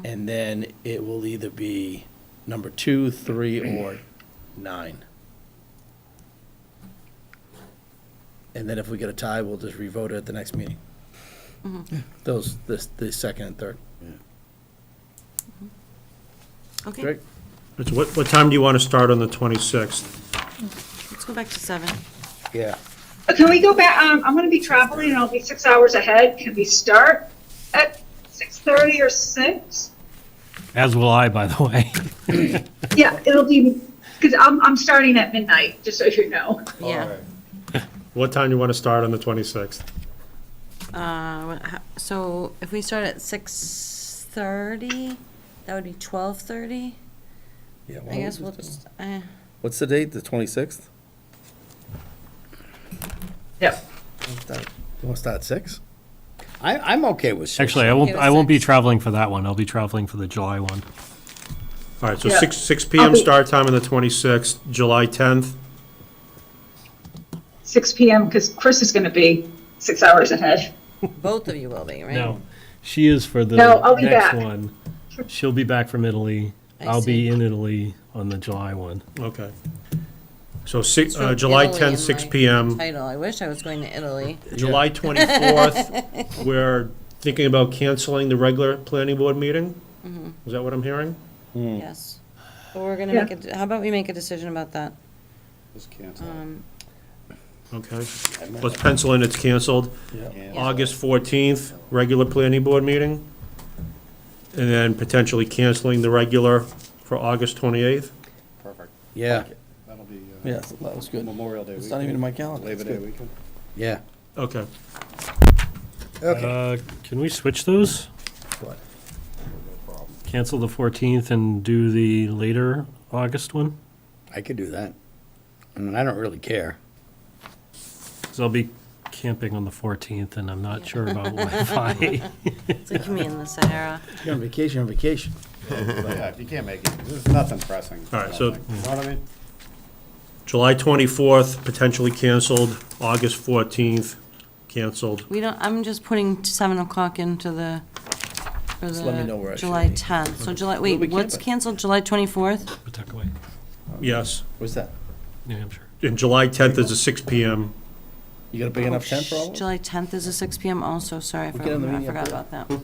Speaker 2: And then it will either be number 2, 3, or 9. And then if we get a tie, we'll just revote it at the next meeting. The second and third.
Speaker 1: Okay,
Speaker 2: Great.
Speaker 8: So what time do you want to start on the 26th?
Speaker 1: let's go back to 7.
Speaker 5: Yeah.
Speaker 3: Can we go back, I'm gonna be traveling and I'll be 6 hours ahead. Can we start at 6:30 or 6?
Speaker 4: As will I, by the way.
Speaker 3: Yeah, it'll be, because I'm starting at midnight, just so you know.
Speaker 1: Yeah.
Speaker 8: What time do you want to start on the 26th?
Speaker 1: So if we start at 6:30, that would be 12:30.
Speaker 2: Yeah,
Speaker 1: I guess we'll just,
Speaker 2: What's the date, the 26th?
Speaker 3: Yep.
Speaker 2: You want to start at 6?
Speaker 5: I'm okay with 6.
Speaker 4: Actually,
Speaker 1: Okay with
Speaker 4: I won't be
Speaker 1: 6.
Speaker 4: traveling for that one. I'll be traveling for the July one.
Speaker 8: All right, so
Speaker 3: Yeah.
Speaker 8: 6
Speaker 3: I'll
Speaker 8: PM
Speaker 3: be-
Speaker 8: start time on the 26th, July 10th.
Speaker 3: 6 PM, because Chris is going to be 6 hours ahead.
Speaker 1: Both of you will be, right?
Speaker 4: No, she is for the
Speaker 3: No, I'll be
Speaker 4: next
Speaker 3: back.
Speaker 4: one. She'll be back from Italy.
Speaker 1: I
Speaker 4: I'll be
Speaker 1: see.
Speaker 4: in Italy on the July one.
Speaker 8: Okay. So
Speaker 1: It's from
Speaker 8: July
Speaker 1: Italy
Speaker 8: 10th,
Speaker 1: in
Speaker 8: 6
Speaker 1: my
Speaker 8: PM.
Speaker 1: Title, I wish I was going to Italy.
Speaker 8: July 24th, we're thinking about canceling the regular planning board meeting? Is that what I'm hearing?
Speaker 1: Yes. But we're gonna
Speaker 3: Yeah.
Speaker 1: make how about we make a decision about that?
Speaker 7: Just cancel.
Speaker 8: Okay. Let's pencil in, it's canceled.
Speaker 7: Cancel.
Speaker 8: August 14th, regular planning board meeting. And then potentially canceling the regular for August 28th.
Speaker 7: Perfect.
Speaker 5: Yeah,
Speaker 7: That'll be
Speaker 2: Yeah, that was good.
Speaker 7: Memorial Day weekend.
Speaker 2: It's not even in my calendar.
Speaker 7: Labor
Speaker 2: It's
Speaker 7: Day
Speaker 2: good.
Speaker 7: weekend.
Speaker 5: yeah.
Speaker 8: Okay.
Speaker 5: Okay.
Speaker 4: Can we switch those?
Speaker 2: What?
Speaker 4: Cancel the 14th and do the later August one?
Speaker 5: I could do that. I mean, I don't really care.
Speaker 4: Because I'll be camping on the 14th and I'm not sure about Wi-Fi.
Speaker 1: It's like me in the Sahara.
Speaker 2: You're on vacation, on vacation.
Speaker 7: Yeah, if you can't make it, there's nothing pressing.
Speaker 8: All right, so-
Speaker 7: You know what I mean?
Speaker 8: July 24th, potentially canceled. August 14th, canceled.
Speaker 1: We don't, I'm just putting 7 o'clock into for
Speaker 2: Just let me know where I
Speaker 1: the
Speaker 2: should
Speaker 1: July
Speaker 2: be.
Speaker 1: 10th. So July,
Speaker 2: we
Speaker 1: wait, what's
Speaker 2: camping?
Speaker 1: canceled, July 24th?
Speaker 4: Pawtuckaway,
Speaker 8: Yes.
Speaker 2: What's that?
Speaker 4: New Hampshire.
Speaker 8: And July 10th is a 6 PM.
Speaker 2: You got a big enough tent for all of us?
Speaker 1: July 10th is a 6 PM also, sorry, I
Speaker 2: We'll get on the
Speaker 1: forgot
Speaker 2: meeting up
Speaker 1: about that.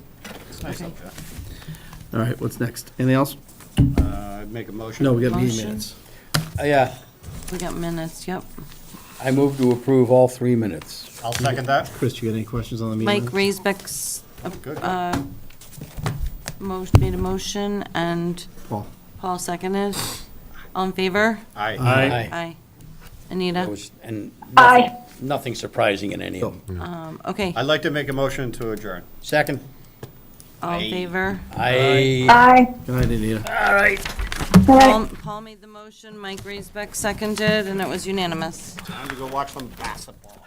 Speaker 7: It's nice
Speaker 1: Okay.
Speaker 7: up there.
Speaker 2: All right, what's next? Anything else?
Speaker 7: I'd make a motion.
Speaker 2: No, we got meeting
Speaker 1: Motion.
Speaker 2: minutes.
Speaker 5: Yeah,
Speaker 1: We got minutes, yep.
Speaker 5: I move to approve all 3 minutes.
Speaker 7: I'll second that.
Speaker 2: Chris, you got any questions on the meeting
Speaker 1: Mike
Speaker 2: minutes?
Speaker 1: Raisbeck's,
Speaker 7: Good.
Speaker 1: made a motion, and
Speaker 2: Paul.
Speaker 1: Paul seconded. All in favor?
Speaker 7: Aye.
Speaker 8: Aye.
Speaker 1: Aye.
Speaker 5: There
Speaker 1: Anita?
Speaker 5: was- And
Speaker 3: Aye.
Speaker 5: nothing surprising in any of them.
Speaker 1: Okay,
Speaker 7: I'd like to make a motion to adjourn.
Speaker 5: Second,
Speaker 1: all in favor?
Speaker 5: I.
Speaker 3: Aye.
Speaker 2: Good night, Anita.
Speaker 1: Paul made the motion, Mike Raisbeck seconded, and it was unanimous.
Speaker 7: Time to go watch some basketball.